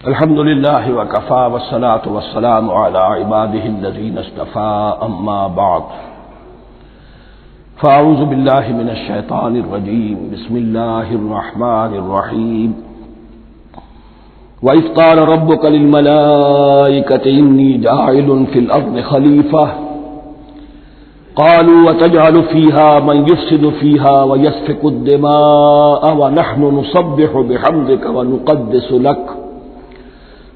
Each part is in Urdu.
الحمد لله وكفى والصلاة والسلام على عباده الذين اصطفى أما بعد فأعوذ بالله من الشيطان الرجيم بسم الله الرحمن الرحيم وإذ قال ربك للملائكة إني جاعل في الأرض خليفة قالوا وتجعل فيها من يفسد فيها ويسفك الدماء ونحن نسبح بحمدك ونقدس لك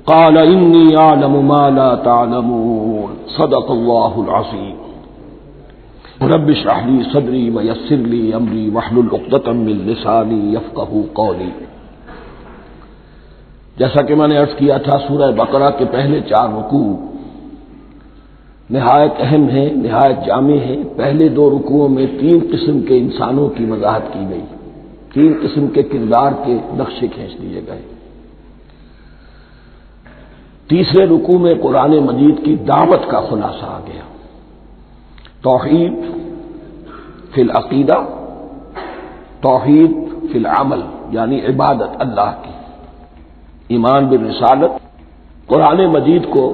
قال إني أعلم ما لا تعلمون صدق الله العظيم رب اشرح لي صدري ويسر لي أمري واحلل عقدة من لساني يفقهوا قولي۔ جیسا کہ میں نے عرض کیا تھا، سورہ بقرہ کے پہلے 4 رکوع نہایت اہم ہیں، نہایت جامع ہیں۔ پہلے 2 رکوعوں میں 3 قسم کے انسانوں کی وضاحت کی گئی، 3 قسم کے کردار کے نقشے کھینچ دیے گئے۔ تیسرے رکوع میں قرآن مجید کی دعوت کا خلاصہ آ گیا، توحید فی العقیدہ، توحید فی العمل، یعنی عبادت اللہ کی، ایمان بالرسالت، قرآن مجید کو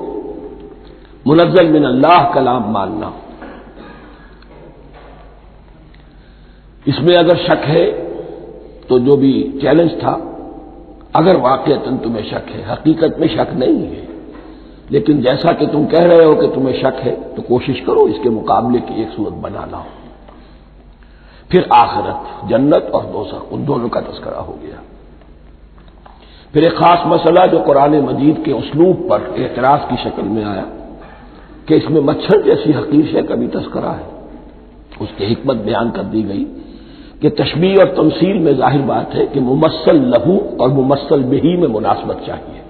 منزل من اللہ کلام ماننا۔ اس میں اگر شک ہے تو جو بھی چیلنج تھا، اگر واقعتاً تمہیں شک ہے، حقیقت میں شک نہیں ہے، لیکن جیسا کہ تم کہہ رہے ہو کہ تمہیں شک ہے تو کوشش کرو اس کے مقابلے کی ایک صورت بنانا ہو۔ پھر آخرت، جنت اور دوزخ، ان دونوں کا تذکرہ ہو گیا۔ پھر ایک خاص مسئلہ جو قرآن مجید کے اسلوب پر اعتراض کی شکل میں آیا کہ اس میں مچھر جیسی حقیر شے کا بھی تذکرہ ہے، اس کی حکمت بیان کر دی گئی کہ تشبیہ اور تمثیل میں ظاہر بات ہے کہ ممثل لہو اور ممثل بہی میں مناسبت چاہیے۔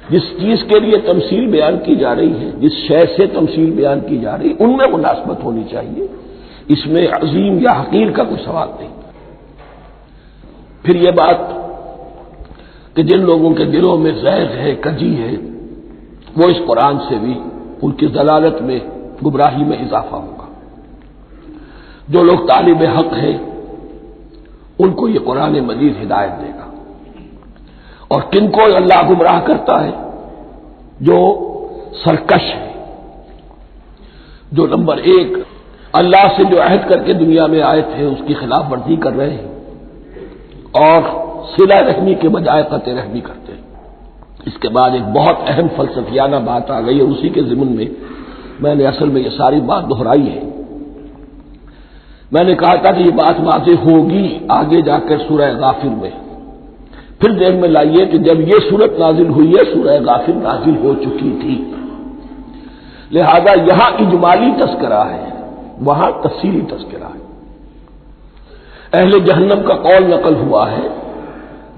جس چیز کے لیے تمثیل بیان کی جا رہی ہے، جس شے سے تمثیل بیان کی جا رہی ہے، ان میں مناسبت ہونی چاہیے، اس میں عظیم یا حقیر کا کوئی سوال نہیں۔ پھر یہ بات کہ جن لوگوں کے دلوں میں زیغ ہے، کجی ہے، وہ اس قرآن سے بھی ان کی ضلالت میں، گمراہی میں اضافہ ہوگا۔ جو لوگ طالب حق ہیں ان کو یہ قرآن مجید ہدایت دے گا، اور کن کو اللہ گمراہ کرتا ہے؟ جو سرکش ہے، جو نمبر 1 اللہ سے جو عہد کر کے دنیا میں آئے تھے اس کی خلاف ورزی کر رہے ہیں اور صلہ رحمی کے بجائے قطع رحمی کرتے ہیں۔ اس کے بعد ایک بہت اہم فلسفیانہ بات آ گئی، اور اسی کے ضمن میں نے اصل میں یہ ساری بات دہرائی ہے۔ میں نے کہا تھا کہ یہ بات واضح ہوگی آگے جا کر سورہ غافر میں۔ پھر ذہن میں لائیے کہ جب یہ صورت نازل ہوئی ہے، سورہ غافر نازل ہو چکی تھی، لہذا یہاں اجمالی تذکرہ ہے، وہاں تفصیلی تذکرہ ہے۔ اہل جہنم کا قول نقل ہوا ہے،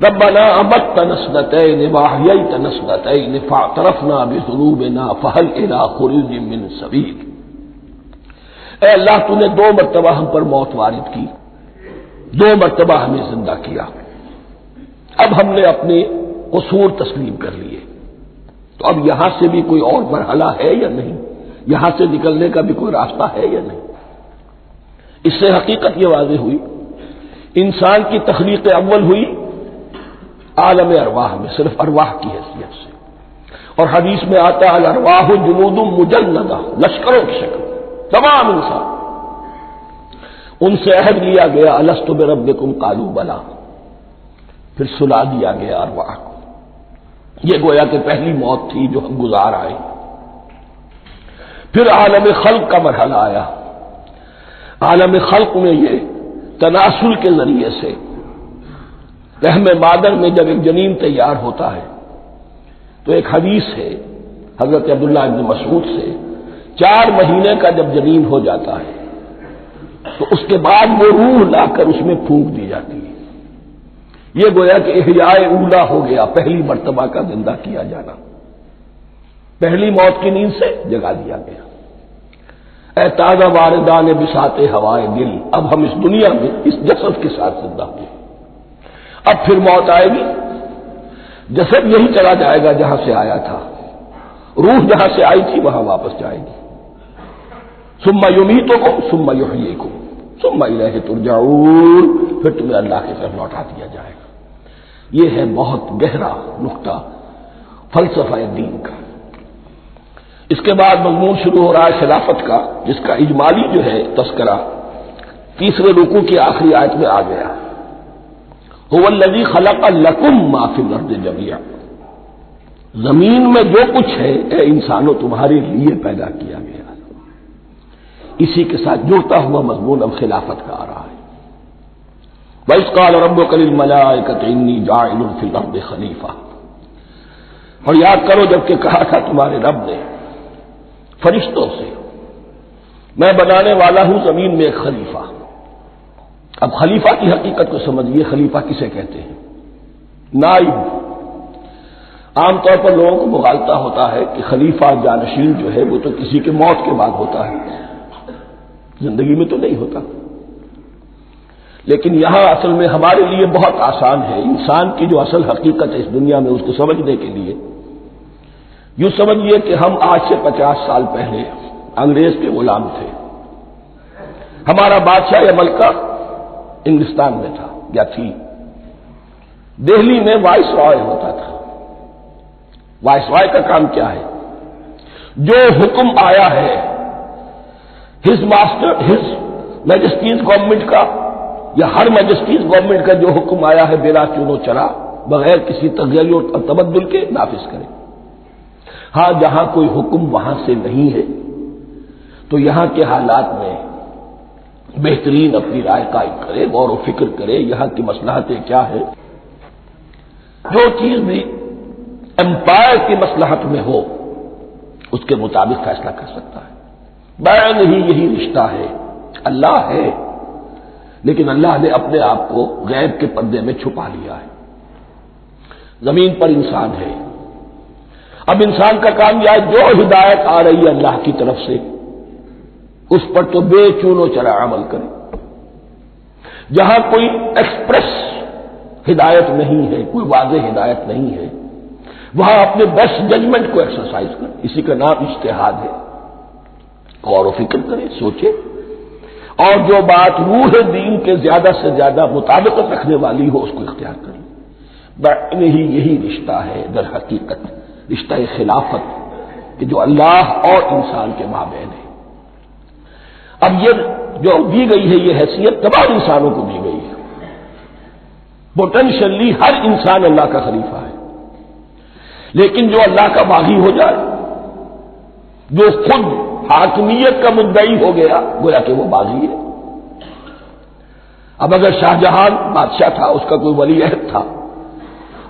ربنا امتنا اثنتین واحییتنا اثنتین فاعترفنا بذنوبنا فهل الى خروج من سبیل۔ اے اللہ، تو نے 2 مرتبہ ہم پر موت وارد کی، 2 مرتبہ ہمیں زندہ کیا، اب ہم نے اپنے قصور تسلیم کر لیے، تو اب یہاں سے بھی کوئی اور مرحلہ ہے یا نہیں؟ یہاں سے نکلنے کا بھی کوئی راستہ ہے یا نہیں؟ اس سے حقیقت یہ واضح ہوئی، انسان کی تخلیق اول ہوئی عالم ارواح میں، صرف ارواح کی حیثیت سے، اور حدیث میں آتا ہے الارواح جنود مجندہ، لشکروں کی شکل، تمام انسان۔ ان سے عہد لیا گیا الست بربکم قالوا بلی، پھر سلا دیا گیا ارواح کو۔ یہ گویا کہ پہلی موت تھی جو ہم گزار آئے۔ پھر عالم خلق کا مرحلہ آیا۔ عالم خلق میں یہ تناسل کے ذریعے سے رحم مادر میں جب ایک جنین تیار ہوتا ہے تو ایک حدیث ہے حضرت عبداللہ ابن مسعود سے، 4 مہینے کا جب جنین ہو جاتا ہے تو اس کے بعد وہ روح لا کر اس میں پھونک دی جاتی ہے۔ یہ گویا کہ احیاء اولا ہو گیا، پہلی مرتبہ کا زندہ کیا جانا، پہلی موت کی نیند سے جگا دیا گیا۔ اے تازہ واردان بساط ہوائے دل، اب ہم اس دنیا میں اس جسد کے ساتھ زندہ ہوئے، اب پھر موت آئے گی، جسد یہی چلا جائے گا جہاں سے آیا تھا، روح جہاں سے آئی تھی وہاں واپس جائے گی۔ ثم یمیتکم ثم یحییکم ثم الیہ ترجعون، پھر تمہیں اللہ کی طرف لوٹا دیا جائے گا۔ یہ ہے بہت گہرا نقطہ فلسفہ دین کا۔ اس کے بعد مضمون شروع ہو رہا ہے خلافت کا، جس کا اجمالی جو ہے تذکرہ تیسرے رکوع کی آخری آیت میں آ گیا۔ هو الذی خلق لکم ما فی الارض جمیعا، زمین میں جو کچھ ہے اے انسانوں تمہارے لیے پیدا کیا گیا۔ اسی کے ساتھ جڑتا ہوا مضمون اب خلافت کا آ رہا ہے۔ وَإِذْ قَالَ رَبُّكَ لِلْمَلَائِكَةِ إِنِّي جَاعِلٌ فِي الْأَرْضِ خَلِيفَةً، اور یاد کرو جب کہ کہا تھا تمہارے رب نے فرشتوں سے، میں بنانے والا ہوں زمین میں ایک خلیفہ۔ اب خلیفہ کی حقیقت کو سمجھیے، خلیفہ کسے کہتے ہیں؟ نائب۔ عام طور پر لوگوں کو مغالطہ ہوتا ہے کہ خلیفہ جانشین جو ہے وہ تو کسی کے موت کے بعد ہوتا ہے، زندگی میں تو نہیں ہوتا۔ لیکن یہاں اصل میں ہمارے لیے بہت آسان ہے، انسان کی جو اصل حقیقت ہے اس دنیا میں اس کو سمجھنے کے لیے یوں سمجھیے کہ ہم آج سے 50 سال پہلے انگریز کے غلام تھے، ہمارا بادشاہ یا ملکہ انگلستان میں تھا یا تھی، دہلی میں وائس رائے ہوتا تھا۔ وائس رائے کا کام کیا ہے؟ جو حکم آیا ہے ہز میجسٹیز گورنمنٹ کا یا ہر میجسٹیز گورنمنٹ کا جو حکم آیا ہے بلا چون و چرا، بغیر کسی تغیر اور تبدل کے نافذ کرے۔ ہاں جہاں کوئی حکم وہاں سے نہیں ہے تو یہاں کے حالات میں بہترین اپنی رائے قائم کرے، غور و فکر کرے، یہاں کی مصلحتیں کیا ہے، جو چیز بھی امپائر کی مصلحت میں ہو اس کے مطابق فیصلہ کر سکتا ہے۔ بین ہی یہی رشتہ ہے، اللہ ہے لیکن اللہ نے اپنے آپ کو غیب کے پردے میں چھپا لیا ہے۔ زمین پر انسان ہے، اب انسان کا کام یہ ہے جو ہدایت آ رہی ہے اللہ کی طرف سے اس پر تو بے چون و چرا عمل کرے۔ جہاں کوئی ایکسپریس ہدایت نہیں ہے، کوئی واضح ہدایت نہیں ہے، وہاں اپنے بیسٹ ججمنٹ کو ایکسرسائز کرے، اسی کا نام اجتہاد ہے۔ غور و فکر کرے، سوچے، اور جو بات روح دین کے زیادہ سے زیادہ مطابقت رکھنے والی ہو اس کو اختیار کرے۔ بین ہی یہی رشتہ ہے در حقیقت، رشتہ خلافت کہ جو اللہ اور انسان کے مابین ہے۔ اب یہ جو دی گئی ہے یہ حیثیت تمام انسانوں کو دی گئی ہے، پوٹینشلی ہر انسان اللہ کا خلیفہ ہے، لیکن جو اللہ کا باغی ہو جائے، جو خود حاکمیت کا مدعی ہو گیا، گویا کہ وہ باغی ہے۔ اب اگر شاہجہان بادشاہ تھا، اس کا کوئی ولی عہد تھا،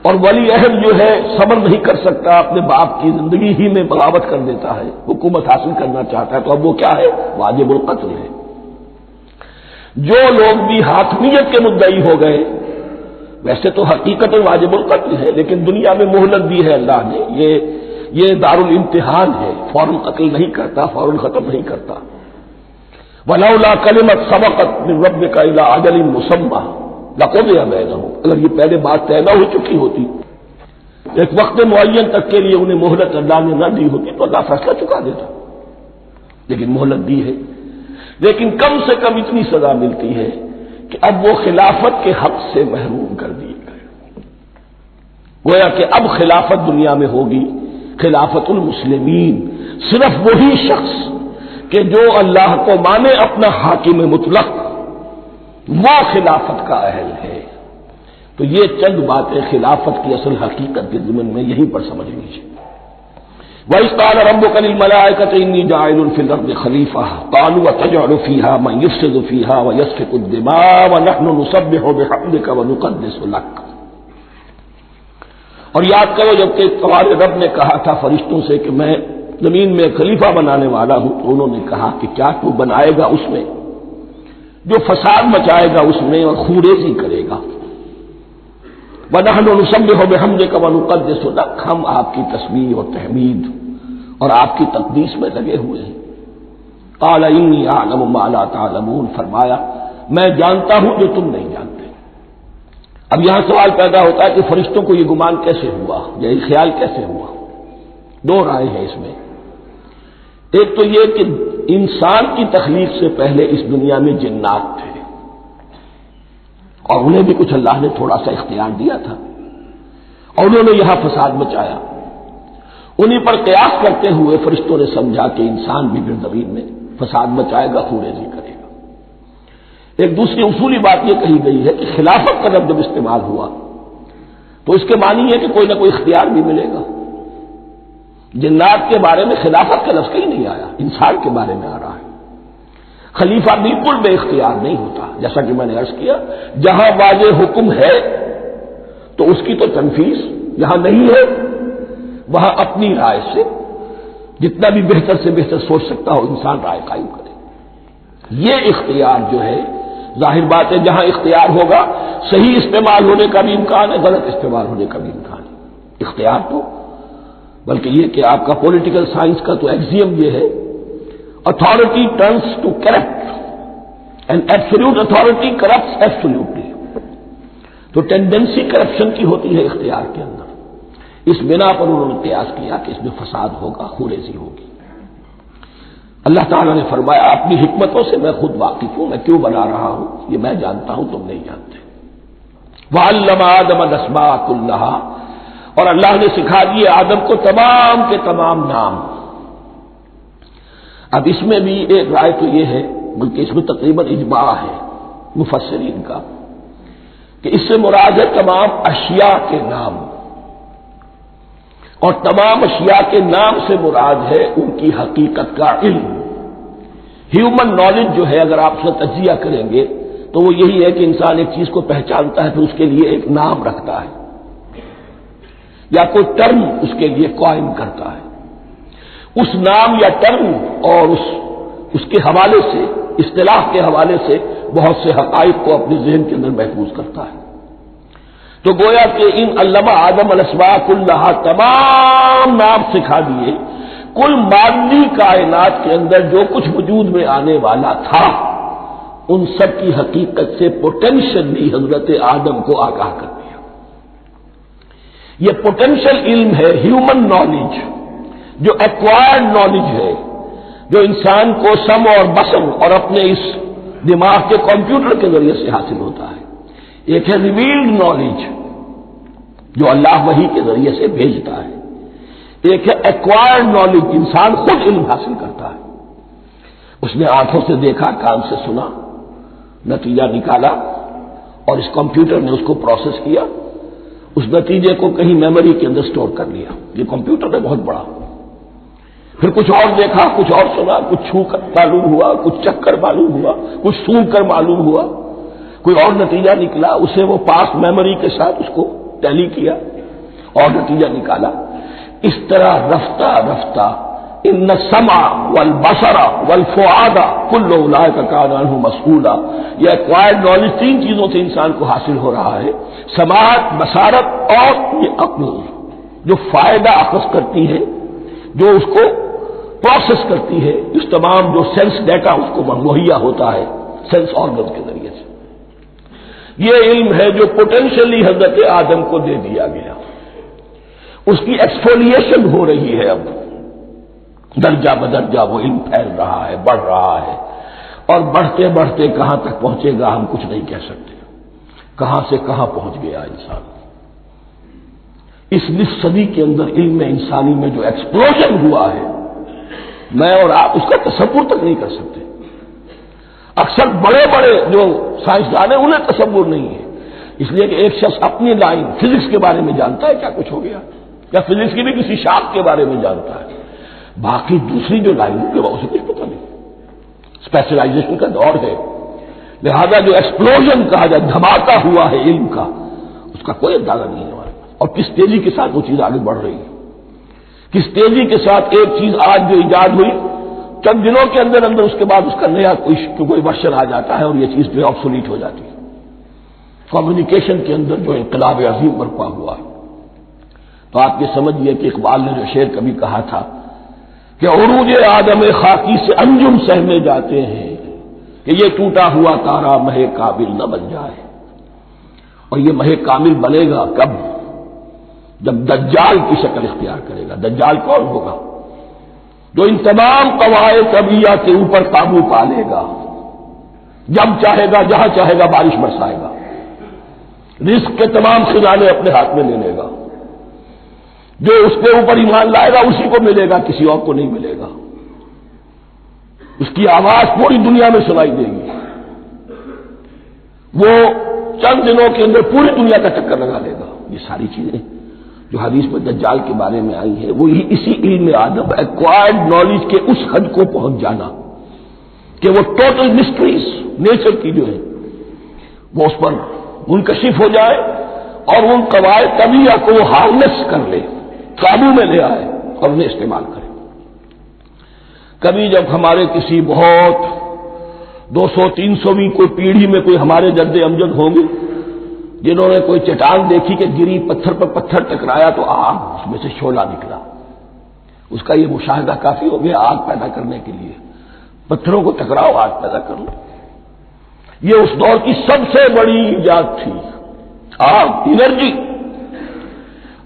اور ولی عہد جو ہے صبر نہیں کر سکتا، اپنے باپ کی زندگی ہی میں بغاوت کر دیتا ہے، حکومت حاصل کرنا چاہتا ہے، تو اب وہ کیا ہے؟ واجب القتل ہے۔ جو لوگ بھی حاکمیت کے مدعی ہو گئے، ویسے تو حقیقت واجب القتل ہے، لیکن دنیا میں مہلت دی ہے اللہ نے، یہ دارالامتحان ہے، فوراً قتل نہیں کرتا، فوراً ختم نہیں کرتا۔ وَلَوْلَا كَلِمَةٌ سَبَقَتْ مِنْ رَبِّكَ إِلَىٰ أَجَلٍ مُّسَمًّى لَقُضِيَ بَيْنَهُمْ، اگر یہ پہلے بات طے نہ ہو چکی ہوتی، ایک وقت معین تک کے لیے انہیں مہلت اللہ نے نہ دی ہوتی تو اللہ فیصلہ چکا دیتا، لیکن مہلت دی ہے۔ لیکن کم سے کم اتنی سزا ملتی ہے کہ اب وہ خلافت کے حق سے محروم کر دیے گئے۔ گویا کہ اب خلافت دنیا میں ہوگی خلافت المسلمین، صرف وہی شخص کہ جو اللہ کو مانے اپنا حاکم مطلق، وہ خلافت کا اہل ہے۔ تو یہ چند باتیں خلافت کی اصل حقیقت کے ضمن میں یہیں پر سمجھ لیجیے۔ وَإِذْ قَالَ رَبُّكَ لِلْمَلَائِكَةِ إِنِّي جَاعِلٌ فِي الْأَرْضِ خَلِيفَةً قَالُوا أَتَجْعَلُ فِيهَا مَن يُفْسِدُ فِيهَا وَيَسْفِكُ الدِّمَاءَ وَنَحْنُ نُسَبِّحُ بِحَمْدِكَ وَنُقَدِّسُ لَكَ۔ اور یاد کرو جب کہ تمہارے رب نے کہا تھا فرشتوں سے کہ میں زمین میں خلیفہ بنانے والا ہوں، تو انہوں نے کہا کہ کیا تو بنائے گا اس میں جو فساد مچائے گا اس میں اور خوریزی کرے گا۔ وَنَحْنُ نُسَبِّحُ بِحَمْدِكَ وَنُقَدِّسُ لَكَ، ہم آپ کی تسبیح اور تحمید اور آپ کی تقدیس میں لگے ہوئے ہیں۔ قَالَ إِنِّي أَعْلَمُ مَا لَا تَعْلَمُونَ، فرمایا میں جانتا ہوں جو تم نہیں جانتے۔ اب یہاں سوال پیدا ہوتا ہے کہ فرشتوں کو یہ گمان کیسے ہوا، یا یہ خیال کیسے ہوا؟ دو رائے ہیں اس میں۔ ایک تو یہ کہ انسان کی تخلیق سے پہلے اس دنیا میں جنات تھے، اور انہیں بھی کچھ اللہ نے تھوڑا سا اختیار دیا تھا، اور انہوں نے یہاں فساد مچایا۔ انہی پر قیاس کرتے ہوئے فرشتوں نے سمجھا کہ انسان بھی پھر زمین میں فساد مچائے گا، خوریزی کرے گا۔ ایک دوسری اصولی بات یہ کہی گئی ہے کہ خلافت کا لفظ جب استعمال ہوا تو اس کے معنی ہے کہ کوئی نہ کوئی اختیار بھی ملے گا۔ جنات کے بارے میں خلافت کا لفظ کہیں نہیں آیا، انسان کے بارے میں آ رہا ہے۔ خلیفہ بالکل بے اختیار نہیں ہوتا، جیسا کہ میں نے عرض کیا، جہاں واضح حکم ہے تو اس کی تو تنفیذ، جہاں نہیں ہے وہاں اپنی رائے سے جتنا بھی بہتر سے بہتر سوچ سکتا ہو انسان رائے قائم کرے۔ یہ اختیار جو ہے، ظاہر بات ہے جہاں اختیار ہوگا صحیح استعمال ہونے کا بھی امکان ہے، غلط استعمال ہونے کا بھی امکان ہے۔ اختیار تو بلکہ یہ کہ آپ کا پولیٹیکل سائنس کا تو ایکسیم یہ ہے، authority tends to corrupt and absolute authority corrupts absolutely. تو ٹینڈنسی کرپشن کی ہوتی ہے اختیار کے اندر، اس بنا پر انہوں نے قیاس کیا کہ اس میں فساد ہوگا، خوریزی ہوگی۔ اللہ تعالیٰ نے فرمایا اپنی حکمتوں سے میں خود واقف ہوں، میں کیوں بنا رہا ہوں یہ میں جانتا ہوں، تم نہیں جانتے۔ وَعَلَّمَ آدَمَ الْأَسْمَاءَ كُلَّهَا، اور اللہ نے سکھا دیے آدم کو تمام کے تمام نام۔ اب اس میں بھی ایک رائے تو یہ ہے، بلکہ اس میں تقریباً اجماع ہے مفسرین کا، کہ اس سے مراد ہے تمام اشیاء کے نام، اور تمام اشیاء کے نام سے مراد ہے ان کی حقیقت کا علم۔ ہیومن نالج جو ہے، اگر آپ اس کا تجزیہ کریں گے تو وہ یہی ہے کہ انسان ایک چیز کو پہچانتا ہے پھر اس کے لیے ایک نام رکھتا ہے یا کوئی ٹرم اس کے لیے قائم کرتا ہے۔ اس نام یا ٹرم اور اس کے حوالے سے، اصطلاح کے حوالے سے بہت سے حقائق کو اپنے ذہن کے اندر محفوظ کرتا ہے۔ تو گویا کہ ان علمہ آدم الاسماء کلہا، تمام نام سکھا دیے کل مادی کائنات کے اندر جو کچھ وجود میں آنے والا تھا، ان سب کی حقیقت سے پوٹینشلی حضرت آدم کو آگاہ کر دیا۔ یہ پوٹینشل علم ہے، ہیومن نالج، جو ایکوائرڈ نالج ہے، جو انسان کو سم اور بسم اور اپنے اس دماغ کے کمپیوٹر کے ذریعے سے حاصل ہوتا ہے۔ ایک ہے ریویلڈ نالج جو اللہ وحی کے ذریعے سے بھیجتا ہے، ایک ہے ایکوائرڈ نالج، انسان خود علم حاصل کرتا ہے۔ اس نے آنکھوں سے دیکھا، کان سے سنا، نتیجہ نکالا، اور اس کمپیوٹر نے اس کو پروسیس کیا، اس نتیجے کو کہیں میموری کے اندر سٹور کر لیا۔ یہ کمپیوٹر ہے بہت بڑا۔ پھر کچھ اور دیکھا، کچھ اور سنا، کچھ چھو کر معلوم ہوا، کچھ چکھ کر معلوم ہوا، کچھ سونگ کر معلوم ہوا، کوئی اور نتیجہ نکلا، اسے وہ پاس میموری کے ساتھ اس کو ٹیلی کیا اور نتیجہ نکالا۔ اس طرح رفتہ رفتہ ان السمع والبصر والفؤاد کل اولئک کان عنہ مسئولا، یہ ایکوائرڈ نالج تین چیزوں سے انسان کو حاصل ہو رہا ہے، سماعت، بصارت اور یہ عقل، جو فائدہ اخذ کرتی ہے، جو اس کو پروسیس کرتی ہے، اس تمام جو سینس ڈیٹا اس کو مہیا ہوتا ہے سینس آرگن کے ذریعے سے۔ یہ علم ہے جو پوٹینشلی حضرت آدم کو دے دیا گیا، اس کی ایکسفولیشن ہو رہی ہے، اب درجہ بدرجہ وہ علم پھیل رہا ہے، بڑھ رہا ہے، اور بڑھتے بڑھتے کہاں تک پہنچے گا ہم کچھ نہیں کہہ سکتے، کہاں سے کہاں پہنچ گیا انسان۔ اس نصف صدی کے اندر علم انسانی میں جو ایکسپلوژن ہوا ہے، میں اور آپ اس کا تصور تک نہیں کر سکتے۔ اکثر بڑے بڑے جو سائنسدان ہیں انہیں تصور نہیں ہے، اس لیے کہ ایک شخص اپنی لائن فزکس کے بارے میں جانتا ہے کیا کچھ ہو گیا، یا فزکس کی بھی کسی شاخ کے بارے میں جانتا ہے، باقی دوسری جو لائن ہے اسے کچھ پتہ نہیں۔ اسپیشلائزیشن کا دور ہے، لہذا جو ایکسپلوژن کہا جائے، دھماکہ ہوا ہے علم کا، اس کا کوئی اندازہ نہیں ہے ہمارے پاس، اور کس تیزی کے ساتھ وہ چیز آگے بڑھ رہی ہے، کس تیزی کے ساتھ ایک چیز آج جو ایجاد ہوئی چند دنوں کے اندر اندر اس کے بعد اس کا نیا کوئی ورژن آ جاتا ہے اور یہ چیز جو ہے آبسولیٹ ہو جاتی ہے۔ کمیونیکیشن کے اندر جو انقلاب عظیم برپا ہوا ہے، تو آپ یہ سمجھیے کہ اقبال نے جو شعر کبھی کہا تھا کہ عروج آدم خاکی سے انجم سہمے جاتے ہیں، کہ یہ ٹوٹا ہوا تارا مہ کامل نہ بن جائے، اور یہ مہ کامل بنے گا کب؟ جب دجال کی شکل اختیار کرے گا۔ دجال کون ہوگا؟ جو ان تمام قواعد طبیعہ کے اوپر قابو پا لے گا، جب چاہے گا جہاں چاہے گا بارش برسائے گا، رزق کے تمام خزانے اپنے ہاتھ میں لے لے گا، جو اس کے اوپر ایمان لائے گا اسی کو ملے گا، کسی اور کو نہیں ملے گا. اس کی آواز پوری دنیا میں سنائی دے گی. وہ چند دنوں کے اندر پوری دنیا کا چکر لگا لے گا. یہ ساری چیزیں جو حدیث میں دجال کے بارے میں آئی ہیں وہ اسی علم آدم ایکوائرڈ نالج کے اس حد کو پہنچ جانا کہ وہ ٹوٹل مسٹریز نیچر کی جو ہے وہ اس پر منکشف ہو جائے اور ان قواعد طبیعہ کو وہ ہارنس کر لے، قابو میں لے آئے اور انہیں استعمال کرے. کبھی جب ہمارے کسی بہت 200-300ویں کوئی پیڑھی میں کوئی ہمارے جد امجد ہوں گے جنہوں نے کوئی چٹان دیکھی کہ گری، پتھر پر پتھر ٹکرایا تو آگ اس میں سے شعلہ نکلا، اس کا یہ مشاہدہ کافی ہو گیا آگ پیدا کرنے کے لیے. پتھروں کو ٹکراؤ آگ پیدا کر لو. یہ اس دور کی سب سے بڑی ایجاد تھی، آگ، انرجی.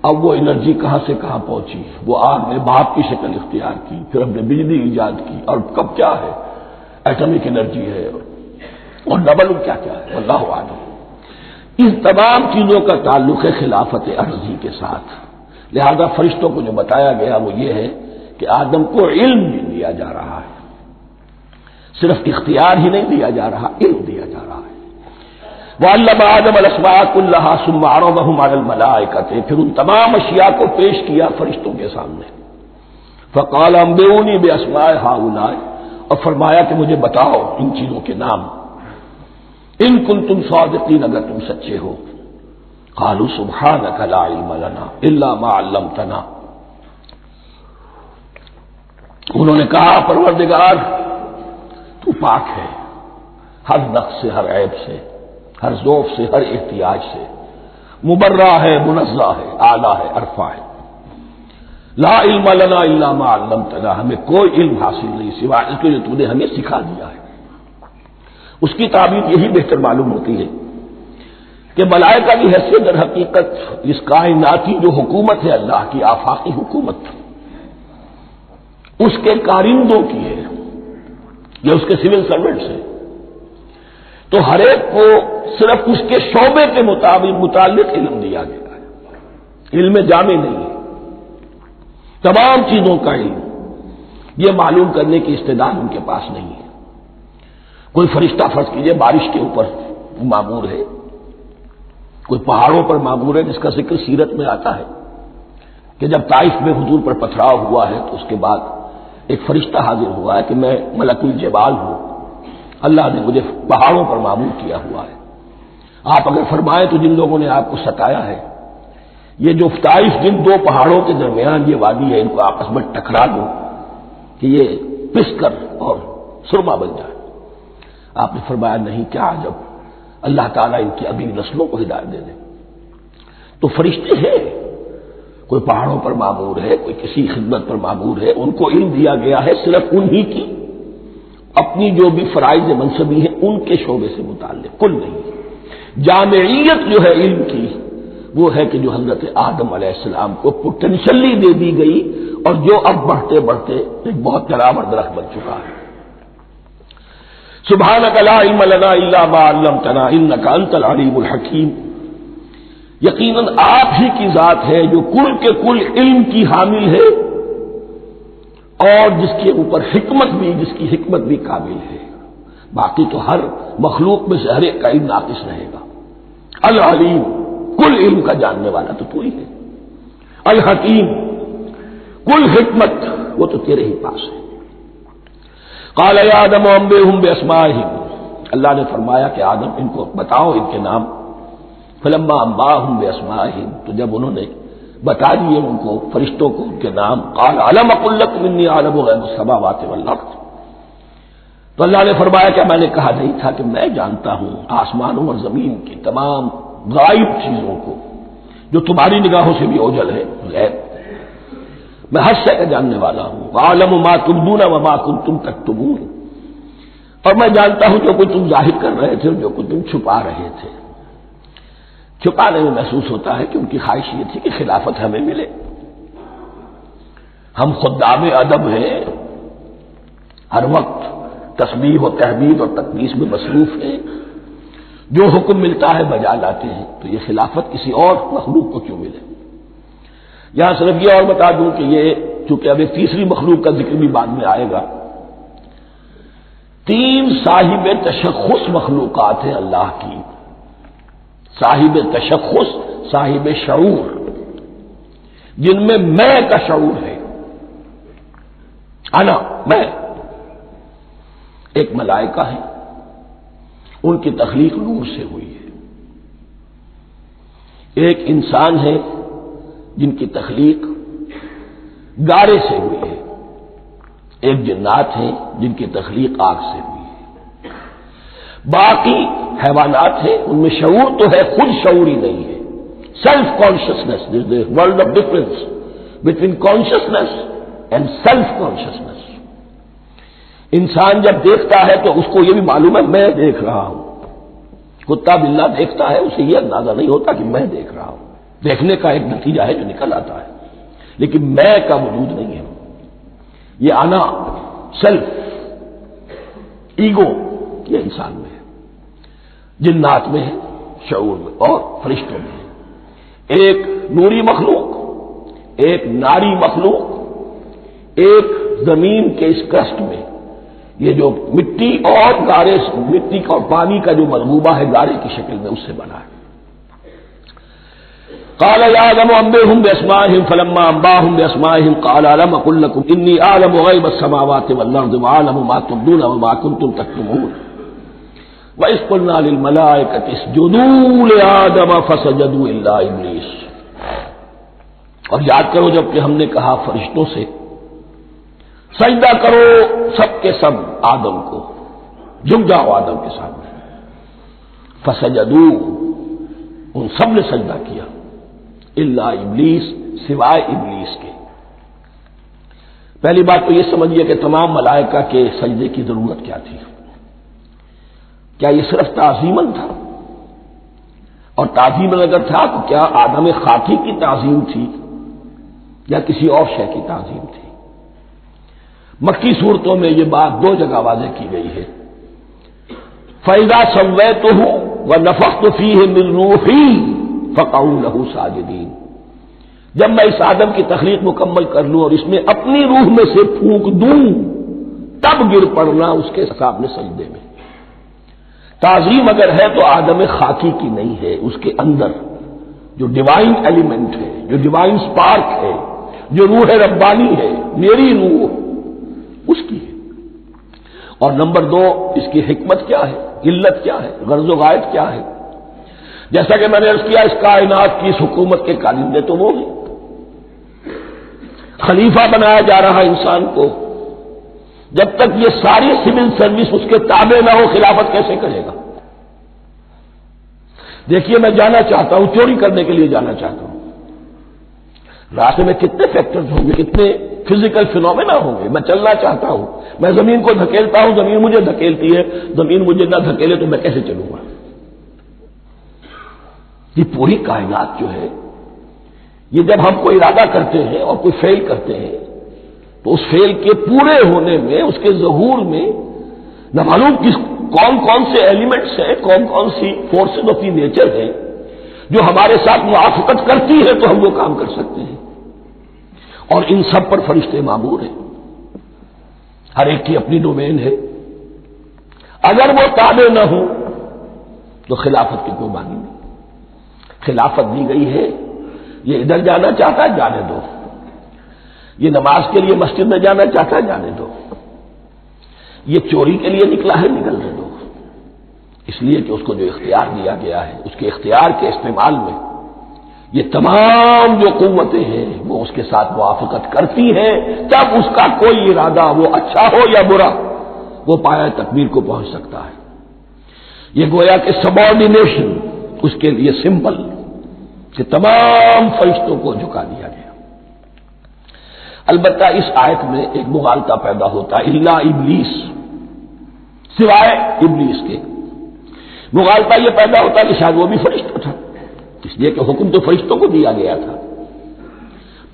اب وہ انرجی کہاں سے کہاں پہنچی؟ وہ آگ نے بھاپ کی شکل اختیار کی، پھر ہم نے بجلی ایجاد کی، اور کب کیا ہے ایٹمک انرجی ہے اور ڈبل کیا کیا ہے اللہ اعلم. اس تمام چیزوں کا تعلق ہے خلافت ارضی کے ساتھ. لہذا فرشتوں کو جو بتایا گیا وہ یہ ہے کہ آدم کو علم بھی دیا جا رہا ہے، صرف اختیار ہی نہیں دیا جا رہا، علم دیا جا رہا ہے. وَعَلَّمَ آدَمَ الْأَسْمَاءَ كُلَّهَا ثُمَّ عَرَضَهُمْ عَلَى الْمَلَائِكَةِ، پھر ان تمام اشیاء کو پیش کیا فرشتوں کے سامنے. فَقَالَ أَنبِئُونِي بِأَسْمَاءِ هَؤُلَاءِ، اور فرمایا کہ مجھے بتاؤ ان چیزوں کے نام، ان کنتم صادقین، اگر تم سچے ہو. قالوا سبحانك لا علم لنا الا ما علمتنا، انہوں نے کہا پروردگار تو پاک ہے ہر نقص سے، ہر عیب سے، ہر ذوف سے، ہر احتیاج سے، مبرہ ہے، منزہ ہے، اعلیٰ ہے، عرفہ ہے. لا علم لنا الا ما علمتنا، ہمیں کوئی علم حاصل نہیں سوائے اس کے جو تو نے ہمیں سکھا دیا ہے. اس کی تعبیر یہی بہتر معلوم ہوتی ہے کہ ملائکہ کی حیثیت در حقیقت اس کائناتی جو حکومت ہے اللہ کی آفاقی حکومت، اس کے کارندوں کی ہے، یہ اس کے سول سروینٹس ہیں. تو ہر ایک کو صرف اس کے شعبے کے متعلق علم دیا گیا ہے، علم جامع نہیں ہے. تمام چیزوں کا علم یہ معلوم کرنے کی استعداد ان کے پاس نہیں ہے. کوئی فرشتہ فرض کیجئے بارش کے اوپر معمور ہے، کوئی پہاڑوں پر معمور ہے، جس کا ذکر سیرت میں آتا ہے کہ جب طائف میں حضور پر پتھراؤ ہوا ہے تو اس کے بعد ایک فرشتہ حاضر ہوا ہے کہ میں ملک الجبال ہوں، اللہ نے مجھے پہاڑوں پر معمور کیا ہوا ہے. آپ اگر فرمائیں تو جن لوگوں نے آپ کو ستایا ہے، یہ جو طائف جن دو پہاڑوں کے درمیان یہ وادی ہے، ان کو آپس میں ٹکرا دو کہ یہ پس کر اور سرما بن جائے. آپ نے فرمایا نہیں، کیا عجب، اللہ تعالیٰ ان کی اگلی نسلوں کو ہدایت دے دے. تو فرشتے ہیں، کوئی پہاڑوں پر معمور ہے، کوئی کسی خدمت پر معمور ہے، ان کو علم دیا گیا ہے صرف انہی کی اپنی جو بھی فرائض منصبی ہیں ان کے شعبے سے متعلق، کل نہیں. جامعیت جو ہے علم کی وہ ہے کہ جو حضرت آدم علیہ السلام کو پوٹینشلی دے دی گئی اور جو اب بڑھتے بڑھتے ایک بہت جرابر درخت بن چکا ہے. سبحانک لا علم لنا الا ما علمتنا انک انت العلیم الحکیم. یقیناً آپ ہی کی ذات ہے جو کل کے کل علم کی حامل ہے اور جس کے اوپر حکمت بھی، جس کی حکمت بھی کامل ہے. باقی تو ہر مخلوق میں سے ہر ایک کا علم ناقص رہے گا. العلیم، کل علم کا جاننے والا تو تو ہی ہے. الحکیم، کل حکمت وہ تو تیرے ہی پاس ہے. قال یا آدم انبئہم باسمائہم، اللہ نے فرمایا کہ آدم ان کو بتاؤ ان کے نام. فلما انباہم باسمائہم، تو جب انہوں نے بتا دیے ان کو فرشتوں کو ان کے نام، قال الم اقل لکم انی اعلم غیب السماوات والارض، تو اللہ نے فرمایا کہ میں نے کہا نہیں تھا کہ میں جانتا ہوں آسمانوں اور زمین کی تمام غائب چیزوں کو جو تمہاری نگاہوں سے بھی اوجھل ہے، غیب، میں ہر شے کا جاننے والا ہوں. وَأَعْلَمُ مَا تُبْدُونَ وَمَا كُنتُمْ تَكْتُمُونَ، اور میں جانتا ہوں جو کچھ تم ظاہر کر رہے تھے اور جو کچھ تم چھپا رہے تھے. چھپانے میں محسوس ہوتا ہے کہ ان کی خواہش یہ تھی کہ خلافت ہمیں ملے. ہم خدام ادب ہیں، ہر وقت تسبیح و تحمید اور تقدیس میں مصروف ہیں، جو حکم ملتا ہے بجا لاتے ہیں، تو یہ خلافت کسی اور مخلوق کو کیوں ملے؟ یہاں صرف یہ اور بتا دوں کہ یہ چونکہ اب ایک تیسری مخلوق کا ذکر بھی بعد میں آئے گا، 3 صاحب تشخص مخلوقات ہیں اللہ کی، صاحب تشخص، صاحب شعور، جن میں میں کا شعور ہے، انا، میں۔ ایک ملائکہ ہے، ان کی تخلیق نور سے ہوئی ہے۔ ایک انسان ہے جن کی تخلیق گارے سے ہوئی ہے۔ ایک جنات ہیں جن کی تخلیق آگ سے ہوئی ہے۔ باقی حیوانات ہیں، ان میں شعور تو ہے، خود شعور ہی نہیں ہے۔ Self consciousness, this is the world of difference between consciousness and self consciousness۔ انسان جب دیکھتا ہے تو اس کو یہ بھی معلوم ہے میں دیکھ رہا ہوں۔ کتا بلہ دیکھتا ہے، اسے یہ اندازہ نہیں ہوتا کہ میں دیکھ رہا ہوں، دیکھنے کا ایک نتیجہ ہے جو نکل آتا ہے، لیکن میں کا وجود نہیں ہے۔ یہ انا، سیلف، ایگو، یہ انسان میں ہے، جنات میں ہے، شعور میں، اور فرشتوں میں ہے۔ ایک نوری مخلوق، ایک ناری مخلوق، ایک زمین کے اس کرسٹ میں، یہ جو مٹی اور گارے، مٹی کا اور پانی کا جو ملغوبہ ہے گارے کی شکل میں، اس سے بنا ہے۔ قال يا آدم انبئهم باسمائهم فلما انباهم باسمائهم قال الم اقل لكم اني اعلم غيب السماوات والارض واعلم ما تبدون وما كنتم تكتمون واذ قلنا للملائكه اسجدوا لآدم فسجدوا الا ابلیس۔ اور یاد کرو جب کہ ہم نے کہا فرشتوں سے سجدہ کرو سب کے سب آدم کو، جھک جاؤ آدم کے سامنے، فسجدوا، ان سب نے سجدہ کیا، الا ابلیس، سوائے ابلیس کے۔ پہلی بات تو یہ سمجھیے کہ تمام ملائکہ کے سجدے کی ضرورت کیا تھی؟ کیا یہ صرف تعظیماً تھا؟ اور تعظیماً اگر تھا تو کیا آدم خاکی کی تعظیم تھی یا کسی اور شے کی تعظیم تھی؟ مکی صورتوں میں یہ بات 2 جگہ واضح کی گئی ہے۔ فَإِذَا سَوَّيْتُهُ وَنَفَخْتُ فِيهِ مِن رُوحِي فَقَعُوا لَهُ سَاجِدِينَ، جب میں اس آدم کی تخلیق مکمل کر لوں اور اس میں اپنی روح میں سے پھونک دوں، تب گر پڑنا اس کے سامنے سجدے میں۔ تعظیم اگر ہے تو آدم خاکی کی نہیں ہے، اس کے اندر جو ڈیوائن ایلیمنٹ ہے، جو ڈیوائن سپارک ہے، جو روح ربانی ہے، میری روح، اس کی ہے۔ اور نمبر 2، اس کی حکمت کیا ہے، علت کیا ہے، غرض و غائب کیا ہے؟ جیسا کہ میں نے عرض کیا، اس کائنات کی اس حکومت کے کارندے تو وہ ہیں۔ خلیفہ بنایا جا رہا انسان کو، جب تک یہ ساری سول سروس اس کے تابع نہ ہو، خلافت کیسے کرے گا؟ دیکھیے میں جانا چاہتا ہوں، چوری کرنے کے لیے جانا چاہتا ہوں، راستے میں کتنے فیکٹرز ہوں گے، کتنے فزیکل فینومینا ہوں گے، میں چلنا چاہتا ہوں، میں زمین کو دھکیلتا ہوں، زمین مجھے دھکیلتی ہے، زمین مجھے نہ دھکیلے تو میں کیسے چلوں گا؟ یہ پوری کائنات جو ہے، یہ جب ہم کوئی ارادہ کرتے ہیں اور کوئی فیل کرتے ہیں تو اس فیل کے پورے ہونے میں، اس کے ظہور میں نہ معلوم کون کون سے ایلیمنٹس ہیں، کون کون سی فورسز آف دی نیچر ہیں جو ہمارے ساتھ موافقت کرتی ہے تو ہم وہ کام کر سکتے ہیں۔ اور ان سب پر فرشتے مامور ہیں، ہر ایک کی اپنی ڈومین ہے۔ اگر وہ تابع نہ ہو تو خلافت کی کوئی معنی نہیں۔ خلافت دی گئی ہے، یہ ادھر جانا چاہتا ہے جانے دو، یہ نماز کے لیے مسجد میں جانا چاہتا ہے جانے دو، یہ چوری کے لیے نکلا ہے نکلنے دو، اس لیے کہ اس کو جو اختیار دیا گیا ہے، اس کے اختیار کے استعمال میں یہ تمام جو قوتیں ہیں وہ اس کے ساتھ موافقت کرتی ہیں، تب اس کا کوئی ارادہ، وہ اچھا ہو یا برا، وہ پایہ تکمیل کو پہنچ سکتا ہے۔ یہ گویا کہ سبارڈینیشن اس کے لیے سمبل کہ تمام فرشتوں کو جھکا دیا گیا۔ البتہ اس آیت میں ایک مغالطہ پیدا ہوتا ہے، الا ابلیس، سوائے ابلیس کے۔ مغالطہ یہ پیدا ہوتا ہے کہ شاید وہ بھی فرشتہ تھا، اس لیے کہ حکم تو فرشتوں کو دیا گیا تھا۔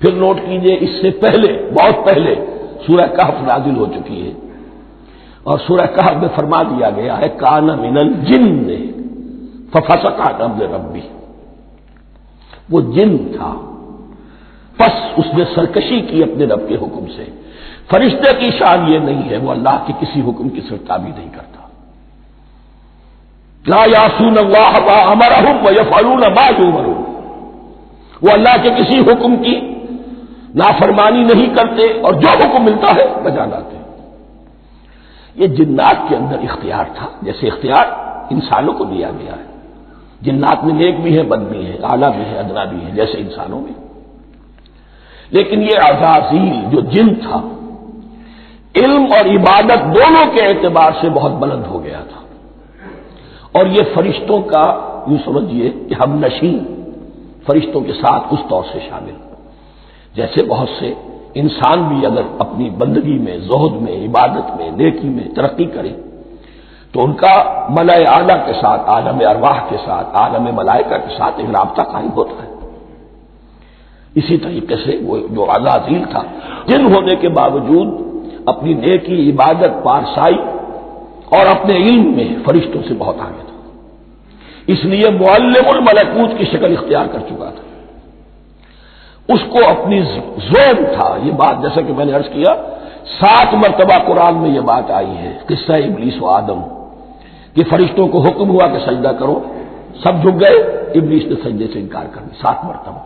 پھر نوٹ کیجئے، اس سے پہلے، بہت پہلے سورہ کہف نازل ہو چکی ہے، اور سورہ کہف میں فرما دیا گیا ہے کان من الجن ففسق عن امر ربی، وہ جن تھا، پس اس نے سرکشی کی اپنے رب کے حکم سے. فرشتے کی شان یہ نہیں ہے، وہ اللہ کے کسی حکم کی سرتابی نہیں کرتا. لا یعصون اللہ ما امرہم ویفعلون ما یؤمرون، وہ اللہ کے کسی حکم کی نافرمانی نہیں کرتے اور جو حکم ملتا ہے بجا لاتے. یہ جنات کے اندر اختیار تھا، جیسے اختیار انسانوں کو دیا گیا ہے. جنات میں نیک بھی ہے، بد بھی ہے، اعلیٰ بھی ہے، ادنا بھی ہے، جیسے انسانوں میں. لیکن یہ عزازیل جو جن تھا، علم اور عبادت دونوں کے اعتبار سے بہت بلند ہو گیا تھا، اور یہ فرشتوں کا یوں سمجھیے کہ ہم نشین، فرشتوں کے ساتھ اس طور سے شامل. جیسے بہت سے انسان بھی اگر اپنی بندگی میں، زہد میں، عبادت میں، نیکی میں ترقی کرے تو ان کا ملائے اعلیٰ کے ساتھ، عالم ارواح کے ساتھ، عالم ملائکہ کے ساتھ ایک رابطہ قائم ہوتا ہے. اسی طریقے سے وہ جو عزازیل تھا، جن ہونے کے باوجود اپنی نیکی، عبادت، پارسائی اور اپنے علم میں فرشتوں سے بہت آگے تھا. اس لیے معلم الملکوت کی شکل اختیار کر چکا تھا. اس کو اپنی زون تھا. یہ بات جیسا کہ میں نے عرض کیا 7 مرتبہ قرآن میں یہ بات آئی ہے، قصہ ابلیس و آدم، کہ فرشتوں کو حکم ہوا کہ سجدہ کرو، سب جھک گئے، ابلیس نے سجدے سے انکار کر دیا 7 مرتبہ.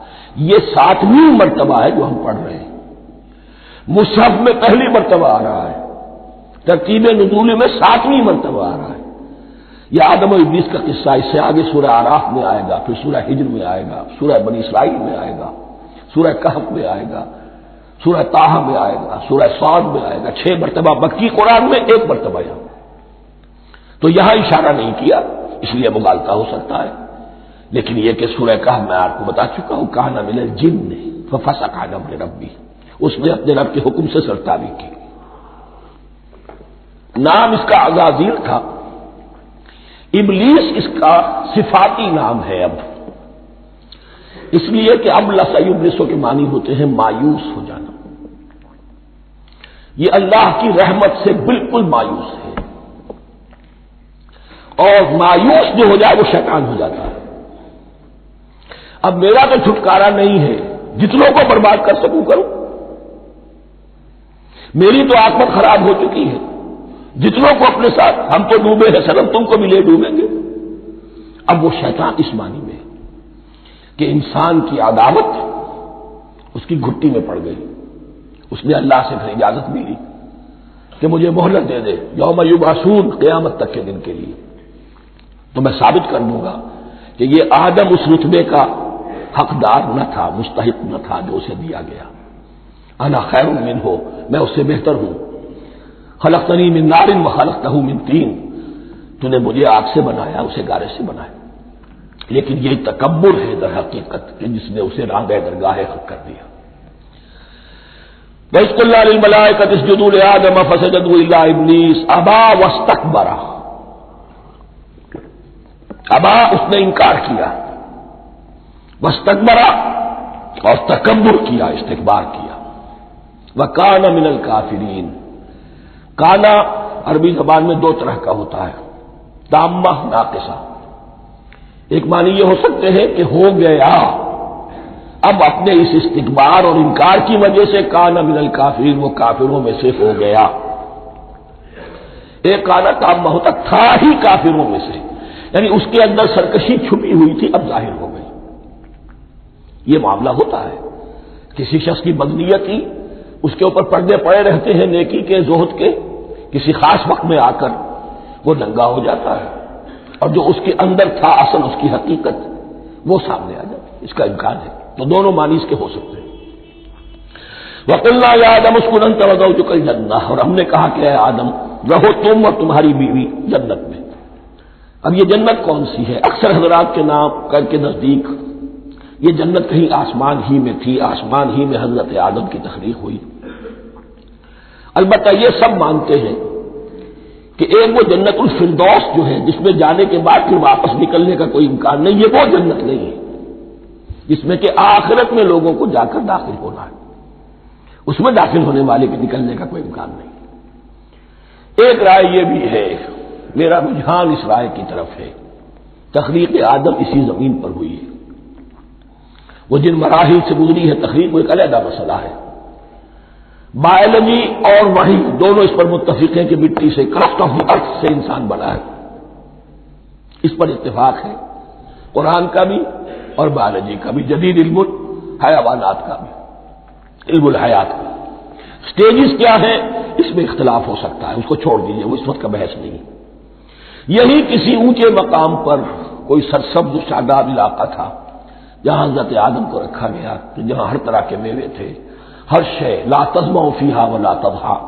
یہ 7ویں مرتبہ ہے جو ہم پڑھ رہے ہیں. مصحف میں پہلی مرتبہ آ رہا ہے، ترتیب نزول میں 7ویں مرتبہ آ رہا ہے. یہ آدم و ابلیس کا قصہ اس سے آگے سورہ اعراف میں آئے گا، پھر سورہ ہجر میں آئے گا، سورہ بنی اسرائیل میں آئے گا، سورہ کہف میں آئے گا، سورہ طٰہٰ میں آئے گا، سورہ صاد میں آئے گا. 6 مرتبہ مکی قرآن میں، 1 مرتبہ یہاں. تو یہاں اشارہ نہیں کیا، اس لیے مغالطہ ہو سکتا ہے. لیکن یہ کہ سورہ کہف میں آپ کو بتا چکا ہوں، کان من الجن ففسق عن امر ربی، اس نے اپنے رب کے حکم سے سرتابی کی. نام اس کا عزازیل تھا. ابلیس اس کا صفاتی نام ہے اب، اس لیے کہ اب ابلیسوں کے معنی ہوتے ہیں مایوس ہو جانا. یہ اللہ کی رحمت سے بالکل مایوس ہے، اور مایوس جو ہو جائے وہ شیطان ہو جاتا ہے. اب میرا تو چھٹکارا نہیں ہے، جتنوں کو برباد کر سکوں کروں. میری تو عاقبت خراب ہو چکی ہے، جتنوں کو اپنے ساتھ، ہم تو ڈوبے ہیں سنم، تم کو بھی لے ڈوبیں گے. اب وہ شیطان اس معنی میں کہ انسان کی عداوت اس کی گھٹی میں پڑ گئی. اس نے اللہ سے پھر اجازت بھی لی کہ مجھے مہلت دے دے، یوم یبعثون، قیامت تک کے دن کے لیے، تو میں ثابت کر دوں گا کہ یہ آدم اس رتبے کا حقدار نہ تھا، مستحق نہ تھا جو اسے دیا گیا. انا خیر منہ، میں اس سے بہتر ہوں. خلقتنی من نار وخلقتہ من طین، تو نے مجھے آگ سے بنایا، اسے گارے سے بنایا. لیکن یہ تکبر ہے در حقیقت کہ جس نے اسے راندہ درگاہ حق کر دیا. وَإِذْ قُلْنَا لِلْمَلَائِكَةِ اسْجُدُوا لِآدَمَ فَسَجَدُوا إِلَّا إِبْلِيسَ أَبَىٰ وَاسْتَكْبَرَ. ابا، اس نے انکار کیا، واستکبر، اور تکبر کیا، استکبار کیا. وَكَانَ مِنَ الْكَافِرِينَ. کانا عربی زبان میں 2 طرح کا ہوتا ہے، تامہ، ناقصہ. ایک معنی یہ ہو سکتے ہیں کہ ہو گیا، اب اپنے اس استکبار اور انکار کی وجہ سے کانا من الکافرین، وہ کافروں میں سے ہو گیا. ایک کانا تامہ ہوتا تھا ہی کافروں میں سے، یعنی اس کے اندر سرکشی چھپی ہوئی تھی، اب ظاہر ہو گئی. یہ معاملہ ہوتا ہے، کسی شخص کی بدنیتی اس کے اوپر پردے پڑے رہتے ہیں، نیکی کے، زہد کے، کسی خاص وقت میں آ کر وہ ننگا ہو جاتا ہے، اور جو اس کے اندر تھا اصل، اس کی حقیقت، وہ سامنے آ جاتی ہے. اس کا امکان ہے. تو دونوں معنی اس کے ہو سکتے ہیں. وَقُلْنَا يَا آدَمُ اسْكُنْ أَنْتَ وَزَوْجُكَ الْجَنَّةَ، اور ہم نے کہا کہ اے آدم رہو تم اور تمہاری بیوی جنت میں. اب یہ جنت کون سی ہے؟ اکثر حضرات کے نام کے نزدیک یہ جنت کہیں آسمان ہی میں تھی، آسمان ہی میں حضرت آدم کی تخلیق ہوئی. البتہ یہ سب مانتے ہیں کہ ایک وہ جنت الفردوس جو ہے، جس میں جانے کے بعد پھر واپس نکلنے کا کوئی امکان نہیں، یہ وہ جنت نہیں ہے جس میں کہ آخرت میں لوگوں کو جا کر داخل ہونا ہے. اس میں داخل ہونے والے کے نکلنے کا کوئی امکان نہیں. ایک رائے یہ بھی ہے، میرا رجحان اس رائے کی طرف ہے، تخلیق آدم اسی زمین پر ہوئی ہے. وہ جن مراحل سے گزری ہے تخلیق، وہ ایک علیحدہ مسئلہ ہے۔ بایولوجی اور وحی دونوں اس پر متفق ہیں کہ مٹی سے، کرسٹ آف دی ارتھ سے انسان بنا ہے، اس پر اتفاق ہے قرآن کا بھی اور بایولوجی کا بھی، جدید علم الحیوانات کا بھی، علم الحیات کا۔ سٹیجز کیا ہے اس میں اختلاف ہو سکتا ہے، اس کو چھوڑ دیجئے، وہ اس وقت کا بحث نہیں۔ یہی کسی اونچے مقام پر کوئی سرسبز و شاداب علاقہ تھا جہاں حضرت آدم کو رکھا گیا، جہاں ہر طرح کے میوے تھے، ہر شے، لا تظمأ فیہا ولا تضحیٰ،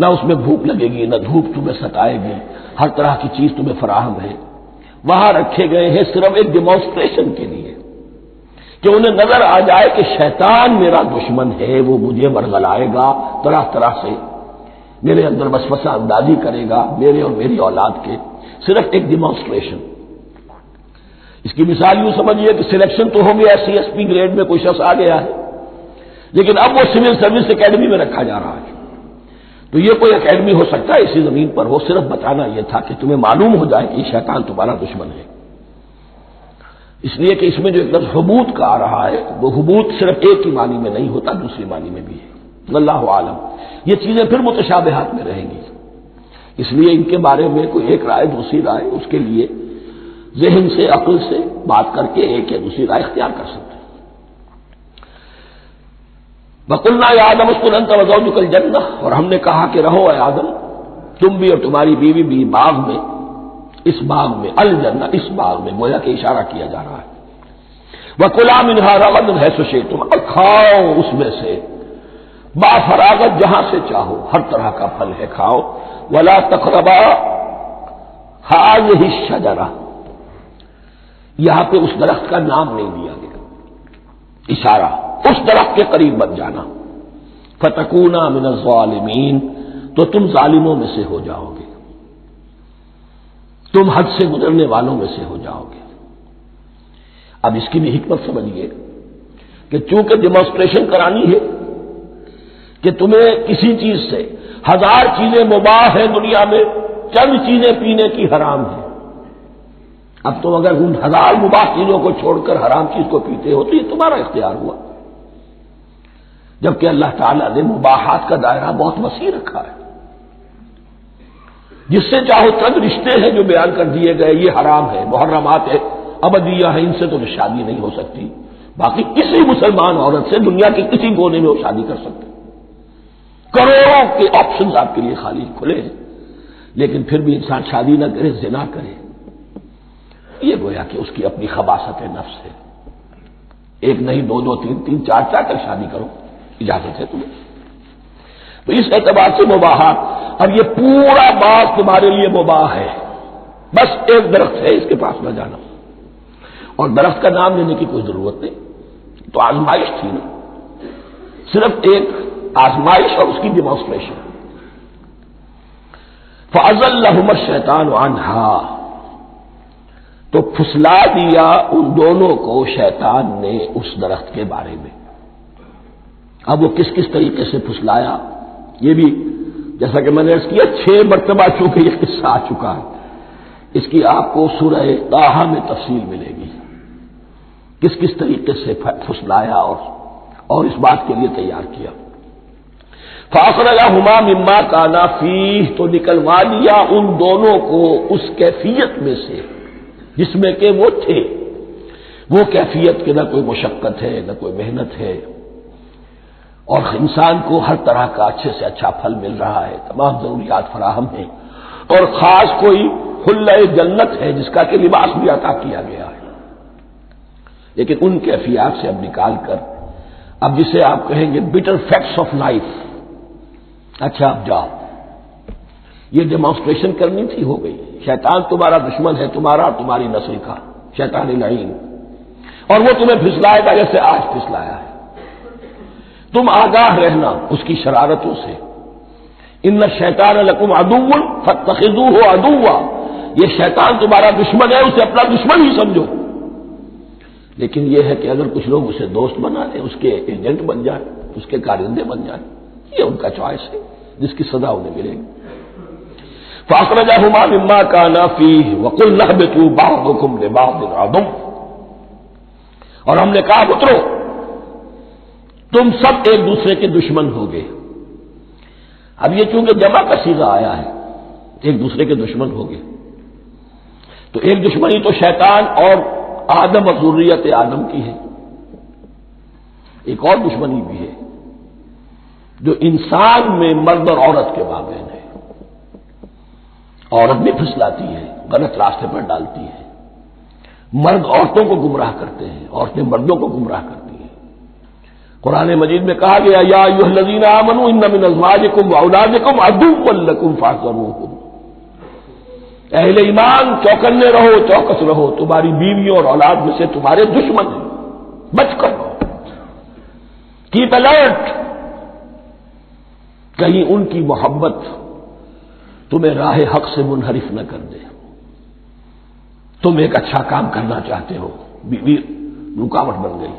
نہ اس میں بھوک لگے گی، نہ دھوپ تمہیں ستائے گی، ہر طرح کی چیز تمہیں فراہم ہے۔ وہاں رکھے گئے ہیں صرف ایک ڈیمانسٹریشن کے لیے کہ انہیں نظر آ جائے کہ شیطان میرا دشمن ہے، وہ مجھے ورغلائے گا، طرح طرح سے میرے اندر وسوسہ اندازی کرے گا، میرے اور میری اولاد کے، صرف ایک ڈیمانسٹریشن۔ اس کی مثال یوں سمجھیے کہ سلیکشن تو ہو گیا، CSP گریڈ میں کوئی شخص آ گیا ہے، لیکن اب وہ سول سروس اکیڈمی میں رکھا جا رہا ہے۔ تو یہ کوئی اکیڈمی ہو سکتا ہے اسی زمین پر ہو، صرف بتانا یہ تھا کہ تمہیں معلوم ہو جائے کہ یہ شیطان تمہارا دشمن ہے۔ اس لیے کہ اس میں جو ایک لفظ حبوط کا آ رہا ہے، وہ حبوط صرف ایک ہی معنی میں نہیں ہوتا، دوسری معنی میں بھی ہے۔ واللہ عالم، یہ چیزیں پھر متشابہات میں رہیں گی، اس لیے ان کے بارے میں کوئی ایک رائے دوسری رائے، اس کے لیے ذہن سے، عقل سے بات کر کے ایک یا دوسری رائے اختیار کر سکتے ہیں۔ وَقُلْنَا يَا آدَمُ اسْكُنْ أَنْتَ وَزَوْجُكَ الْجَنَّةَ، اور ہم نے کہا کہ رہو اے آدم تم بھی اور تمہاری بیوی بھی باغ میں، اس باغ میں، الجنہ اس باغ میں، گویا کہ اشارہ کیا جا رہا ہے۔ وَكُلَا مِنْهَا رَغَدًا حَيْثُ شِئْتُمْ، اور کھاؤ اس میں سے با فراغت جہاں سے چاہو، ہر طرح کا پھل ہے کھاؤ۔ وَلَا تَقْرَبَا هَٰذِهِ الشَّجَرَةَ، یہاں پہ اس درخت کا نام نہیں دیا گیا، اشارہ اس درخت کے قریب مت جانا۔ فَتَكُونَا مِنَ الظَّالِمِينَ، تو تم ظالموں میں سے ہو جاؤ گے، تم حد سے گزرنے والوں میں سے ہو جاؤ گے۔ اب اس کی بھی حکمت سمجھیے کہ چونکہ ڈیمانسٹریشن کرانی ہے کہ تمہیں کسی چیز سے، 1000 چیزیں مباح ہیں دنیا میں، چند چیزیں پینے کی حرام ہیں۔ اب تم اگر ان 1000 مباح چیزوں کو چھوڑ کر حرام چیز کو پیتے ہو تو یہ تمہارا اختیار ہوا، جبکہ اللہ تعالیٰ نے مباحات کا دائرہ بہت وسیع رکھا ہے۔ جس سے چاہو چند رشتے ہیں جو بیان کر دیے گئے، یہ حرام ہے، محرمات ہے، ابدیہ ہے، ان سے تو شادی نہیں ہو سکتی۔ باقی کسی مسلمان عورت سے دنیا کے کسی کونے میں وہ شادی کر سکتے، کروڑوں کے آپشنز آپ کے لیے خالی کھلے ہیں، لیکن پھر بھی انسان شادی نہ کرے، زنا کرے، یہ گویا کہ اس کی اپنی خباثت نفس ہے۔ ایک نہیں، دو دو، تین تین، چار چار تک شادی کرو، اجازت ہے تمہیں۔ تو اس اعتبار سے مباحات، اب یہ پورا باغ تمہارے لیے مباح ہے، بس ایک درخت ہے اس کے پاس نہ جانا، اور درخت کا نام لینے کی کوئی ضرورت نہیں، تو آزمائش تھی نا، صرف ایک آزمائش اور اس کی ڈیمانسٹریشن۔ فَأَزَلَّهُمَا الشَّيْطَانُ عَنْهَا، تو پھسلا دیا ان دونوں کو شیطان نے اس درخت کے بارے میں۔ اب وہ کس کس طریقے سے پھسلایا، یہ بھی جیسا کہ میں نے عرض کیا 6 مرتبہ چونکہ یہ قصہ آ چکا ہے، اس کی آپ کو سورہ طٰہٰ میں تفصیل ملے گی، کس کس طریقے سے پھسلایا اور اس بات کے لیے تیار کیا۔ فَأَخْرَجَهُمَا مِمَّا كَانَا فِيهِ، تو نکلوا لیا ان دونوں کو اس کیفیت میں سے جس میں کہ وہ تھے، وہ کیفیت کہ نہ کوئی مشقت ہے، نہ کوئی محنت ہے، اور انسان کو ہر طرح کا اچھے سے اچھا پھل مل رہا ہے، تمام ضروریات فراہم ہیں، اور خاص کوئی حلہ جنت ہے جس کا کہ لباس بھی عطا کیا گیا ہے۔ لیکن ان کیفیات سے اب نکال کر، اب جسے آپ کہیں گے بٹر فیکٹس آف لائف، اچھا اب جاؤ، یہ ڈیمانسٹریشن کرنی تھی، ہو گئی۔ شیطان تمہارا دشمن ہے، تمہارا اور تمہاری نسل کا، شیطان لعین، اور وہ تمہیں پھسلائے گا جیسے آج پھسلایا ہے۔ تم آگاہ رہنا اس کی شرارتوں سے۔ ان الشیطان لکم عدو فاتخذوہ عدوا، یہ شیطان تمہارا دشمن ہے، اسے اپنا دشمن ہی سمجھو۔ لیکن یہ ہے کہ اگر کچھ لوگ اسے دوست بنا لیں، اس کے ایجنٹ بن جائیں، اس کے کارندے بن جائیں، یہ ان کا چوائس ہے جس کی سزا انہیں ملے گی۔ فَأَخْرَجَهُمَا مِمَّا كَانَا فِيهِ وَقُلْنَا اهْبِطُوا بَعْضُكُمْ لِبَعْضٍ عَدُوٌّ، اور ہم نے کہا اترو، تم سب ایک دوسرے کے دشمن ہوگے. اب یہ چونکہ جمع کا صیغہ آیا ہے، ایک دوسرے کے دشمن ہوگے، تو ایک دشمنی تو شیطان اور آدم اور ذریت آدم کی ہے، ایک اور دشمنی بھی ہے جو انسان میں مرد اور عورت کے مابین ہے. عورت بھی پھسلاتی ہے، غلط راستے پر ڈالتی ہے، مرد عورتوں کو گمراہ کرتے ہیں، عورتیں مردوں کو گمراہ کرتی ہیں. قرآن مجید میں کہا گیا یا ایھا الذین آمنوا ان من ازواجکم واولادکم عدوا لکم فاحذروہم. اہل ایمان چوکنے رہو، چوکس رہو، تمہاری بیویوں اور اولاد میں سے تمہارے دشمن ہیں، بچ کر رہو، کیپ الرٹ. کہیں ان کی محبت تمہیں راہ حق سے منحرف نہ کر دے. تم ایک اچھا کام کرنا چاہتے ہو، بیوی رکاوٹ بن گئی،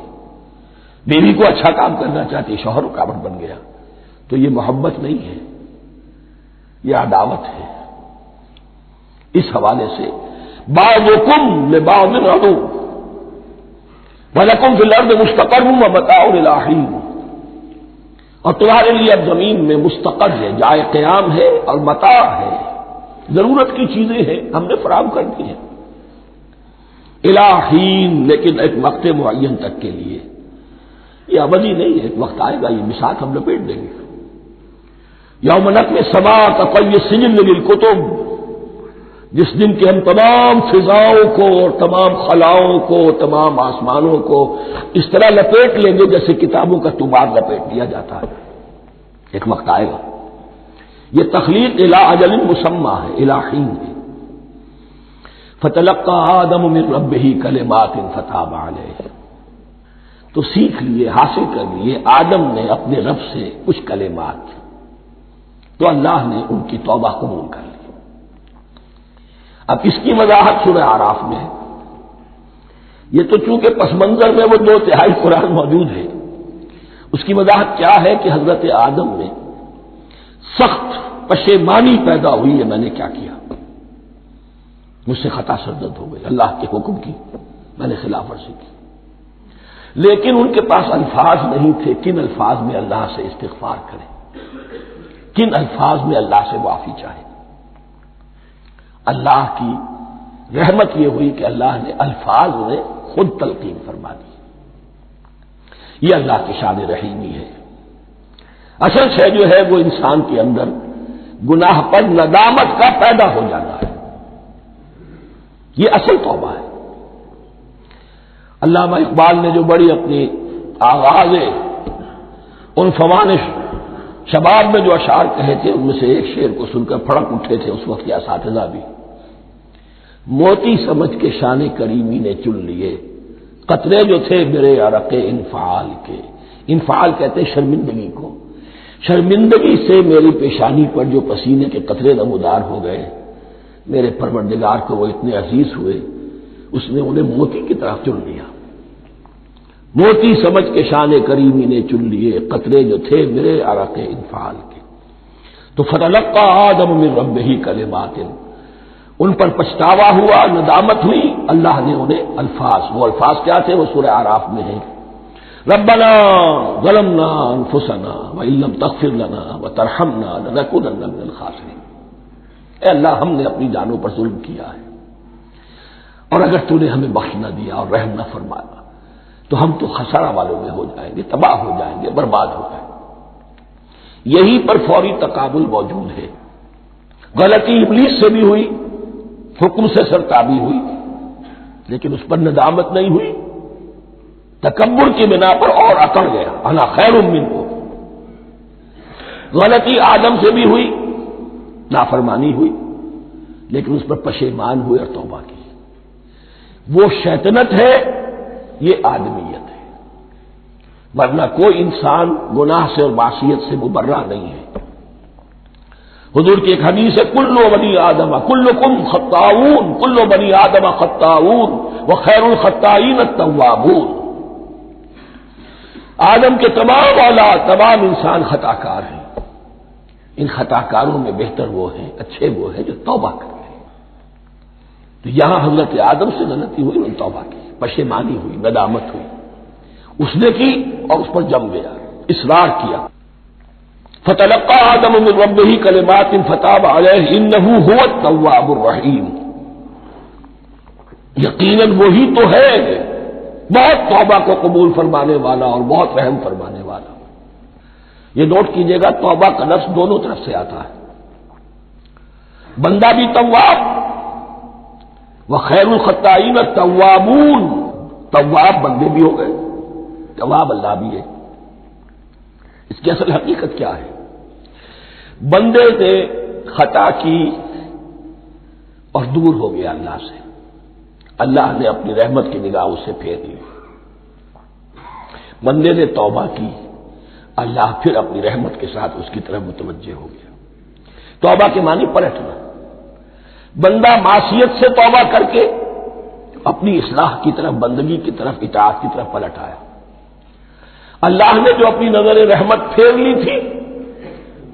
بیوی کو اچھا کام کرنا چاہتی، شوہر رکاوٹ بن گیا، تو یہ محبت نہیں ہے، یہ عداوت ہے. اس حوالے سے بعضکم لبعض عدو ولکم فی الارض مستقر ومتاع الی حین. اور تمہارے لیے اب زمین میں مستقر ہے، جائے قیام ہے اور متاع ہے، ضرورت کی چیزیں ہیں ہم نے فراہم کر دی ہیں. الی حین، لیکن ایک وقت معین تک کے لیے، یہ ابدی نہیں ہے، ایک وقت آئے گا یہ بساط ہم لپیٹ دیں گے. یوم نطوی السماء کطی السجل للکتب، جس دن کے ہم تمام فضاؤں کو اور تمام خلاؤں کو، تمام آسمانوں کو اس طرح لپیٹ لیں گے جیسے کتابوں کا طوبار لپیٹ دیا جاتا ہے. ایک وقت آئے گا. یہ تخلیق الی اجل مسمى ہے، الی حین ہے. فتلقى آدم من ربه کلمات فتاب علیہ. تو سیکھ لیے، حاصل کر لیے آدم نے اپنے رب سے کچھ کلمات، تو اللہ نے ان کی توبہ قبول کر لی. اب اس کی وضاحت سورہ اعراف میں ہے. یہ تو چونکہ پس منظر میں وہ 2/3 قرآن موجود ہے، اس کی وضاحت کیا ہے کہ حضرت آدم میں سخت پشیمانی پیدا ہوئی ہے، میں نے کیا کیا، مجھ سے خطا سرزد ہو گئی، اللہ کے حکم کی میں نے خلاف ورزی کی. لیکن ان کے پاس الفاظ نہیں تھے کن الفاظ میں اللہ سے استغفار کریں، کن الفاظ میں اللہ سے معافی چاہے. اللہ کی رحمت یہ ہوئی کہ اللہ نے الفاظ انہیں خود تلقین فرما دی. یہ اللہ کی شان رحیمی ہے. اصل شے جو ہے وہ انسان کے اندر گناہ پر ندامت کا پیدا ہو جانا ہے، یہ اصل توبہ ہے. علامہ اقبال نے جو بڑی اپنی آغاز ان فوان شباب میں جو اشعار کہے تھے، ان میں سے ایک شعر کو سن کر پھڑک اٹھے تھے اس وقت کے اساتذہ بھی. موتی سمجھ کے شان کریمی نے چن لیے قطرے جو تھے میرے عرق انفعال کے. انفعال کہتے ہیں شرمندگی کو. شرمندگی سے میری پیشانی پر جو پسینے کے قطرے نمودار ہو گئے، میرے پروردگار کو وہ اتنے عزیز ہوئے، اس نے انہیں موتی کی طرف چن لیا. موتی سمجھ کے شان کریمی نے چن لیے قطرے جو تھے میرے عرق انفعال کے. تو فتلقى آدم من ربه کلمات، ان پر پچھتاوا ہوا، ندامت ہوئی. اللہ نے انہیں الفاظ، وہ الفاظ کیا تھے؟ وہ سورہ اعراف میں ہیں. ربنا ظلمنا انفسنا وان لم تغفر لنا وترحمنا لنكونن من الخاسرین. اے اللہ، ہم نے اپنی جانوں پر ظلم کیا ہے، اور اگر تو نے ہمیں بخش نہ دیا اور رحم نہ فرمایا تو ہم تو خسارہ والوں میں ہو جائیں گے، تباہ ہو جائیں گے، برباد ہو جائیں گے. یہی پر فوری تقابل موجود ہے. غلطی ابلیس سے بھی ہوئی، حکم سے سرتابی ہوئی، لیکن اس پر ندامت نہیں ہوئی، تکبر کی بنا پر اور اکڑ گیا، انا خیر منہ. غلطی آدم سے بھی ہوئی، نافرمانی ہوئی، لیکن اس پر پشیمان ہوئے اور توبہ کی. وہ شیطنت ہے، یہ آدمیت ہے. ورنہ کوئی انسان گناہ سے اور معصیت سے مبرہ نہیں ہے. حضور کی ایک حدیث ہے کل بنی آدم کلکم خطاؤون، کل بنی آدم خطاؤون وخیر الخطائین التوابون. آدم کے تمام اولاد، تمام انسان خطا کار ہیں، ان خطا کاروں میں بہتر وہ ہیں، اچھے وہ ہیں جو توبہ کرتے ہیں. تو یہاں حضرت آدم سے غلطی ہوئی، انہوں نے توبہ کی، پشیمانی ہوئی، ندامت ہوئی، اس نے کی اور اس پر جم گیا. اصرار کیا. فتلقى آدم من ربه كلمات فتاب عليه انه هو التواب الرحیم. یقیناً وہی تو ہے بہت توبہ کو قبول فرمانے والا اور بہت رحم فرمانے والا. یہ نوٹ کیجئے گا توبہ کا لفظ دونوں طرف سے آتا ہے. بندہ بھی تواب وخیر الخطائین التوابون. تواب بندے بھی ہو گئے، تواب اللہ بھی ہے. اس کی اصل حقیقت کیا ہے؟ بندے نے خطا کی اور دور ہو گیا اللہ سے. اللہ نے اپنی رحمت کی نگاہ اس سے پھیر لی. بندے نے توبہ کی، اللہ پھر اپنی رحمت کے ساتھ اس کی طرف متوجہ ہو گیا. توبہ کے معنی پلٹنا. بندہ معصیت سے توبہ کر کے اپنی اصلاح کی طرف، بندگی کی طرف، اطاعت کی طرف پلٹ آیا. اللہ نے جو اپنی نظر رحمت پھیر لی تھی،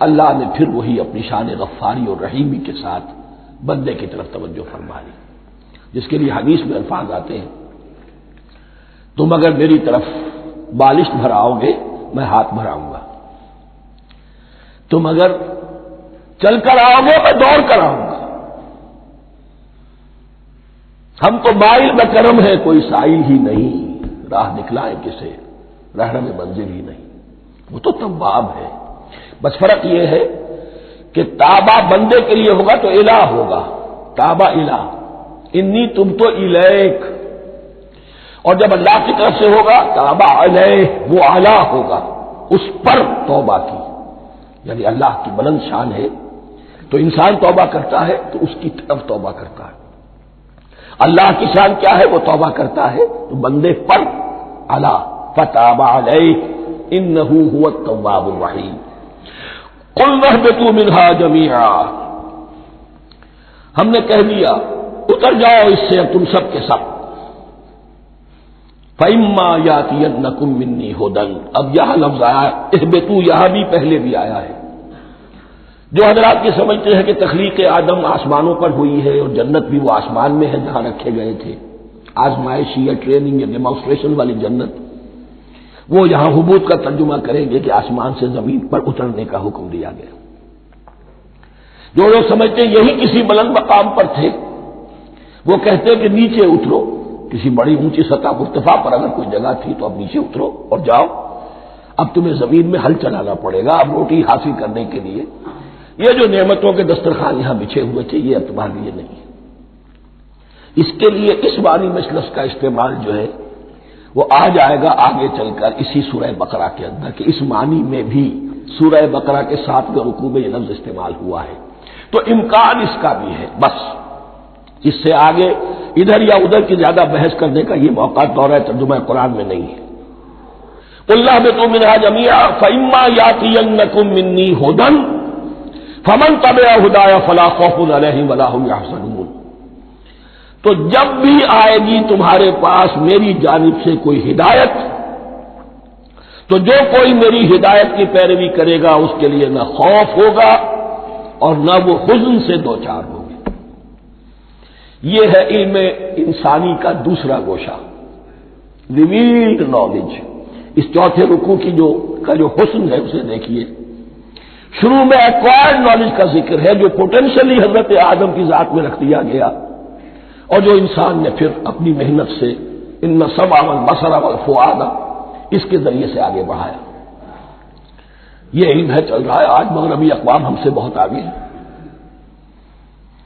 اللہ نے پھر وہی اپنی شان غفاری اور رحیمی کے ساتھ بندے کی طرف توجہ فرما لی. جس کے لیے حدیث میں الفاظ آتے ہیں، تم اگر میری طرف بالشت بھراؤ گے میں ہاتھ بھراؤں گا، تم اگر چل کر آؤ گے میں دوڑ کر آؤں گا. ہم تو مائل بکرم ہے کوئی سائل ہی نہیں، راہ دکھلائے کسے رہنم منزل ہی نہیں. وہ تو تواب ہے. بس فرق یہ ہے کہ تابا بندے کے لیے ہوگا تو الہ ہوگا، تابا الہ، انی تم تو الیک. اور جب اللہ کی طرف سے ہوگا تابا علیہ، وہ اعلیٰ ہوگا، اس پر توبہ کی. یعنی اللہ کی بلند شان ہے تو انسان توبہ کرتا ہے تو اس کی طرف توبہ کرتا ہے. اللہ کی شان کیا ہے؟ وہ توبہ کرتا ہے تو بندے پر اعلیٰ. فتاب علیہ انہ هو التواب الرحیم. قلنا اهبطوا منها جميعا. ہم نے کہہ دیا اتر جاؤ اس سے اب تم سب کے سب. فَإِمَّا يَأْتِيَنَّكُم مِّنِّي هُدًى. اب یہاں لفظ آیا اہبطوا، یہاں بھی پہلے بھی آیا ہے. جو حضرات یہ سمجھتے ہیں کہ تخلیق آدم آسمانوں پر ہوئی ہے اور جنت بھی وہ آسمان میں ہے جہاں رکھے گئے تھے، آزمائشی یا ٹریننگ یا ڈیمانسٹریشن والی جنت، وہ یہاں حبوط کا ترجمہ کریں گے کہ آسمان سے زمین پر اترنے کا حکم دیا گیا. جو لوگ سمجھتے ہیں یہی کسی بلند مقام پر تھے، وہ کہتے ہیں کہ نیچے اترو، کسی بڑی اونچی سطح مرتفع پر اگر کوئی جگہ تھی تو اب نیچے اترو اور جاؤ، اب تمہیں زمین میں ہل چلانا پڑے گا اب روٹی حاصل کرنے کے لیے. یہ جو نعمتوں کے دسترخوان یہاں بچھے ہوئے تھے یہ اب تمہارے لیے نہیں ہے. اس کے لیے اس معنی مجلس کا استعمال جو ہے وہ آ جائے گا آگے چل کر اسی سورہ بقرہ کے اندر، کہ اس معنی میں بھی سورہ بقرہ کے 7ویں رکوع میں یہ لفظ استعمال ہوا ہے. تو امکان اس کا بھی ہے. بس اس سے آگے ادھر یا ادھر کی زیادہ بحث کرنے کا یہ موقع دورہ ترجمہ قرآن میں نہیں ہے. قُلْ اهْبِطُوا مِنْهَا جَمِيعًا فَإِمَّا يَأْتِيَنَّكُم مِّنِّي هُدًى فَمَن تَبِعَ هُدَايَ فَلَا خَوْفٌ عَلَيْهِمْ وَلَا هُمْ يَحْزَنُونَ. تو جب بھی آئے گی تمہارے پاس میری جانب سے کوئی ہدایت، تو جو کوئی میری ہدایت کی پیروی کرے گا اس کے لیے نہ خوف ہوگا اور نہ وہ حزن سے دوچار ہوگا. یہ ہے علم انسانی کا دوسرا گوشہ، ریویلڈ نالج. اس چوتھے رکوع کی جو حسن ہے اسے دیکھیے. شروع میں ایکوائرڈ نالج کا ذکر ہے جو پوٹینشلی حضرت آدم کی ذات میں رکھ دیا گیا اور جو انسان نے پھر اپنی محنت سے ان السمع والبصر والفؤاد اس کے ذریعے سے آگے بڑھایا. یہ علم ہے چل رہا ہے. آج مغربی اقوام ہم سے بہت آگے ہیں.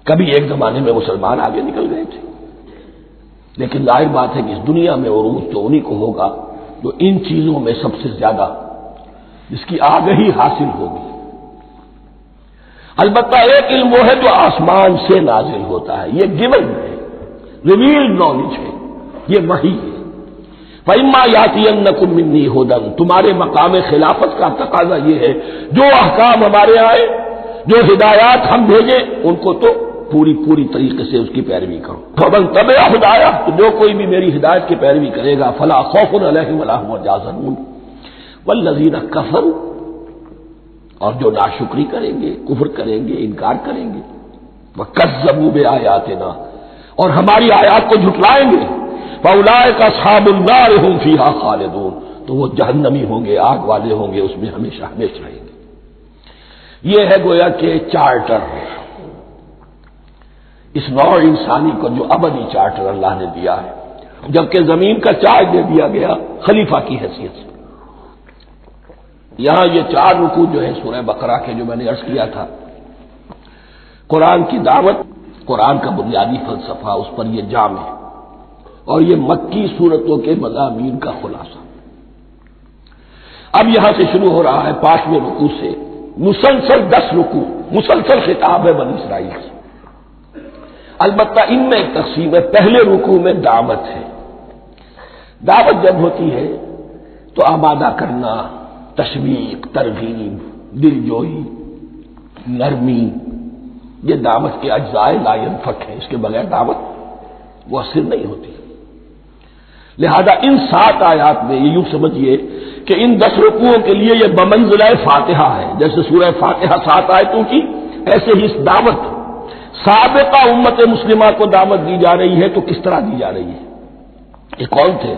کبھی ایک زمانے میں مسلمان آگے نکل گئے تھے، لیکن ظاہر بات ہے کہ اس دنیا میں عروج تو انہی کو ہوگا جو ان چیزوں میں سب سے زیادہ جس کی آگہی حاصل ہوگی. البتہ ایک علم وہ ہے جو آسمان سے نازل ہوتا ہے، یہ گیون ہے، ریویلڈ نالج ہے، یہ وحی ہے. فَإِمَّا يَأْتِيَنَّكُم مِّنِّي هُدًى. تمہارے مقام خلافت کا تقاضا یہ ہے جو احکام ہمارے آئے، جو ہدایات ہم بھیجیں ان کو تو پوری طریقے سے اس کی پیروی کرو. فَمَن تَبِعَ هُدَايَ. تو جو کوئی بھی میری ہدایت کی پیروی کرے گا فَلَا خَوْفٌ عَلَيْهِمْ وَلَا هُمْ يَحْزَنُونَ. وَالَّذِينَ كَفَرُوا. اور جو ناشکری کریں گے، کفر کریں گے، انکار کریں گے، وَكَذَّبُوا بِآيَاتِنَا. اور ہماری آیات کو جھٹلائیں گے، فَأُولَٰئِكَ أَصْحَابُ النَّارِ هُمْ فِيهَا خَالِدُونَ. تو وہ جہنمی ہوں گے، آگ والے ہوں گے، اس میں ہمیشہ ہمیشہ رہیں گے۔ یہ ہے گویا کہ چارٹر، اس نوع انسانی کو جو ابدی چارٹر اللہ نے دیا ہے، جبکہ زمین کا چارج دے دیا گیا خلیفہ کی حیثیت سے۔ یہاں یہ 4 رکوع جو ہے سورہ بقرہ کے، جو میں نے عرض کیا تھا، قرآن کی دعوت، قرآن کا بنیادی فلسفہ، اس پر یہ جام ہے، اور یہ مکی صورتوں کے مضامین کا خلاصہ۔ اب یہاں سے شروع ہو رہا ہے 5ویں رکوع سے مسلسل 10 رکوع، مسلسل خطاب ہے بنی اسرائیل سے۔ البتہ ان میں ایک تقسیم ہے، پہلے رکوع میں دعوت ہے۔ دعوت جب ہوتی ہے تو آمادہ کرنا، تشویق، ترغیب، دلجوئی، نرمی، یہ دعوت کے اجزاء لا ينفک ہیں، اس کے بغیر دعوت مؤثر نہیں ہوتی۔ لہذا ان 7 آیات میں یہ یوں سمجھیے کہ ان 10 رکوعوں کے لیے یہ بمنزلہ فاتحہ ہے، جیسے سورہ فاتحہ 7 آیتوں کی، ایسے ہی اس دعوت سابقہ امت مسلمہ کو دعوت دی جا رہی ہے۔ تو کس طرح دی جا رہی ہے؟ یہ کون تھے؟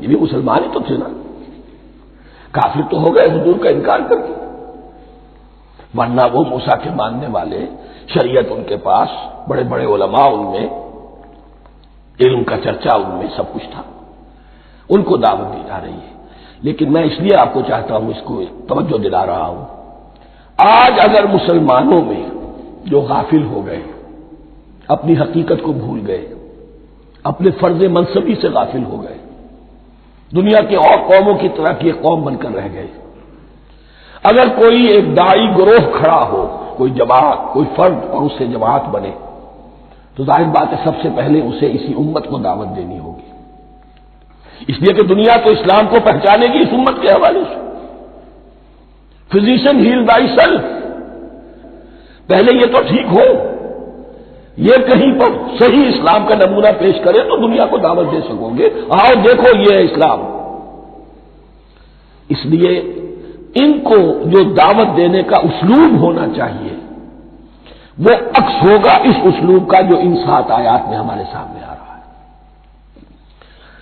یہ بھی مسلمان ہی تو تھے نا، کافر تو ہو گئے حضور کا انکار کر کے، ورنہ وہ موسیٰ کے ماننے والے، شریعت ان کے پاس، بڑے بڑے علماء ان میں، علم کا چرچا ان میں، سب کچھ تھا، ان کو دعوت دی جا رہی ہے۔ لیکن میں اس لیے آپ کو چاہتا ہوں، اس کو توجہ دلا رہا ہوں، آج اگر مسلمانوں میں جو غافل ہو گئے، اپنی حقیقت کو بھول گئے، اپنے فرض منصبی سے غافل ہو گئے، دنیا کے اور قوموں کی طرح کی ایک قوم بن کر رہ گئے، اگر کوئی ایک داعی گروہ کھڑا ہو، کوئی جماعت، کوئی فرد، اور اس سے جماعت بنے، تو ظاہر بات ہے سب سے پہلے اسے اسی امت کو دعوت دینی ہوگی، اس لیے کہ دنیا تو اسلام کو پہچانے گی اس امت کے حوالے سے۔ فزیشین ہیل بائی سیلف، پہلے یہ تو ٹھیک ہو، یہ کہیں پر صحیح اسلام کا نمونہ پیش کرے تو دنیا کو دعوت دے سکو گے، آؤ دیکھو یہ ہے اسلام۔ اس لیے ان کو جو دعوت دینے کا اسلوب ہونا چاہیے وہ عکس ہوگا اس اسلوب کا جو ان 7 آیات میں ہمارے سامنے آ رہا ہے۔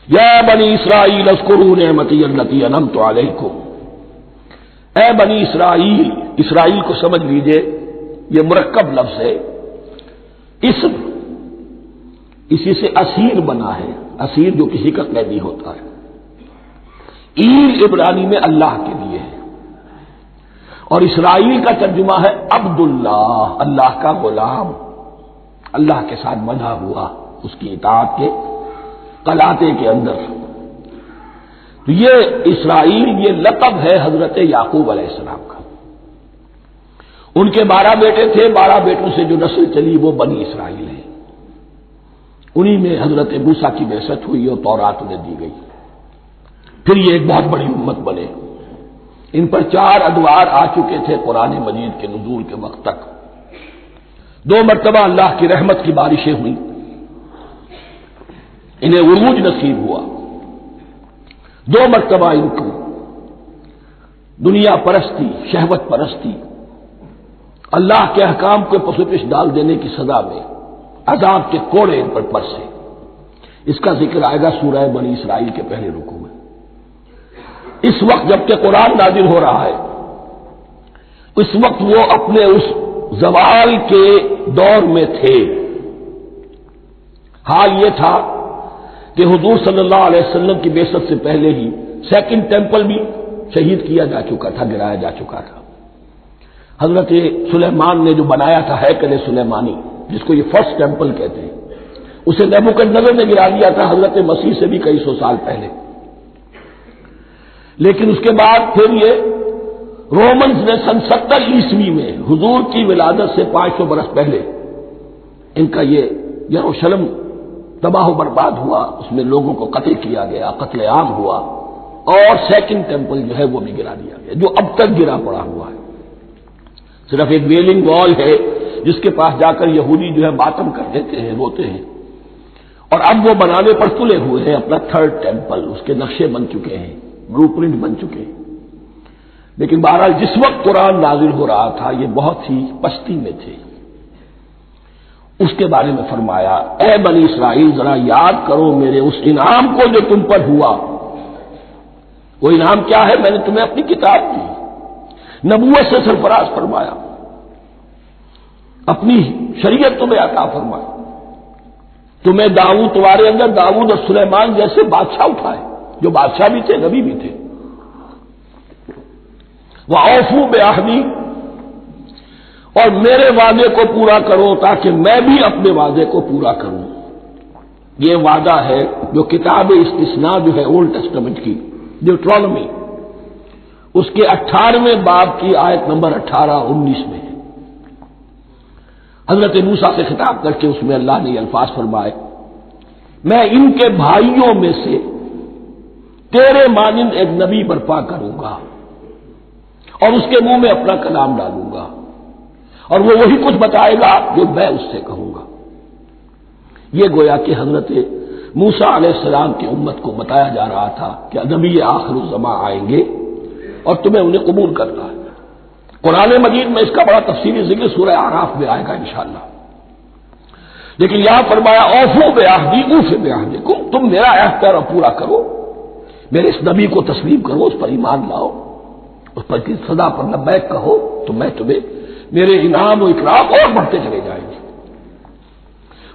یا بنی اسرائیل اذکروا نعمتی التی انعمت علیکم، اے بنی اسرائیل، اسرائیل کو سمجھ لیجئے یہ مرکب لفظ ہے، اسم، اسی سے اسیر بنا ہے، اسیر جو کسی کا قیدی ہوتا ہے۔ ایل عبرانی میں اللہ کے لیے ہے، اور اسرائیل کا ترجمہ ہے عبداللہ، اللہ کا غلام، اللہ کے ساتھ بندھا ہوا، اس کی اطاعت کے قلاتے کے اندر۔ تو یہ اسرائیل یہ لقب ہے حضرت یعقوب علیہ السلام کا۔ ان کے 12 بیٹے تھے، 12 بیٹوں سے جو نسل چلی وہ بنی اسرائیل ہے، انہی میں حضرت موسیٰ کی بعثت ہوئی اور تورات انہیں دی گئی، پھر یہ ایک بہت بڑی امت بنے۔ ان پر 4 ادوار آ چکے تھے قرآن مجید کے نزول کے وقت تک۔ 2 مرتبہ اللہ کی رحمت کی بارشیں ہوئیں، انہیں عروج نصیب ہوا، 2 مرتبہ ان کو دنیا پرستی، شہوت پرستی، اللہ کے احکام کو پسوپش ڈال دینے کی سزا میں عذاب کے کوڑے ان پر برسے۔ اس کا ذکر آئے گا سورہ بنی اسرائیل کے پہلے رکوع میں۔ اس وقت جبکہ قرآن نازل ہو رہا ہے، اس وقت وہ اپنے اس زوال کے دور میں تھے۔ حال یہ تھا کہ حضور صلی اللہ علیہ وسلم کی بعثت سے پہلے ہی 2nd ٹیمپل بھی شہید کیا جا چکا تھا، گرایا جا چکا تھا۔ حضرت سلیمان نے جو بنایا تھا ہیکل سلیمانی، جس کو یہ 1st ٹیمپل کہتے ہیں، اسے نیبوکدنیزر نے گرا دیا تھا حضرت مسیح سے بھی کئی سو سال پہلے۔ لیکن اس کے بعد پھر یہ رومنز نے سن 70 عیسوی میں حضور کی ولادت سے 500 برس پہلے ان کا یہ یروشلم تباہ و برباد ہوا، اس میں لوگوں کو قتل کیا گیا، قتل عام ہوا، اور 2nd ٹیمپل جو ہے وہ بھی گرا دیا گیا، جو اب تک گرا پڑا ہوا ہے۔ صرف ایک ویلنگ وال ہے جس کے پاس جا کر یہودی جو ہے ماتم کر دیتے ہیں، روتے ہیں، اور اب وہ بنانے پر تلے ہوئے ہیں اپنا 3rd ٹیمپل، اس کے نقشے بن چکے ہیں، بلو پرنٹ بن چکے ہیں۔ لیکن بہرحال جس وقت قرآن نازل ہو رہا تھا یہ بہت ہی پستی میں تھے۔ اس کے بارے میں فرمایا، اے بنی اسرائیل ذرا یاد کرو میرے اس انعام کو جو تم پر ہوا، وہ انعام کیا ہے؟ میں نے تمہیں اپنی کتاب دی، نبوت سے سرفراز فرمایا، اپنی شریعت تمہیں عطا فرمائی، تمہیں داؤد، تمہارے اندر داؤد اور سلیمان جیسے بادشاہ اٹھائے جو بادشاہ بھی تھے، نبی بھی تھے۔ وَأَوْفُوا بِعَهْدِي، اور میرے وعدے کو پورا کرو تاکہ میں بھی اپنے وعدے کو پورا کروں۔ یہ وعدہ ہے جو کتاب استثناء جو ہے اولڈ ٹیسٹمنٹ کی، ڈیوٹرانومی، اس کے 18ویں باب کی آیت نمبر 18-19 میں ہے۔ حضرت موسیٰ سے خطاب کر کے اس میں اللہ نے یہ الفاظ فرمائے، میں ان کے بھائیوں میں سے تیرے مانند ایک نبی برپا کروں گا اور اس کے منہ میں اپنا کلام ڈالوں گا، اور وہ وہی کچھ بتائے گا جو میں اس سے کہوں گا۔ یہ گویا کہ حضرت موسیٰ علیہ السلام کی امت کو بتایا جا رہا تھا کہ نبی آخر الزماں آئیں گے اور تمہیں انہیں قبول کرنا ہے۔ قرآن مجید میں اس کا بڑا تفصیلی ذکر سورہ اعراف میں آئے گا انشاءاللہ، لیکن یہاں فرمایا اوفوا بعہدی اوف بعہدکم، تم میرا عہد پیرا پورا کرو، میرے اس نبی کو تسلیم کرو، اس پر ایمان لاؤ، اس پر کی صدا پر لبیک کہو، تو میں تمہیں میرے انعام و اکرام اور بڑھتے چلے جائیں گے۔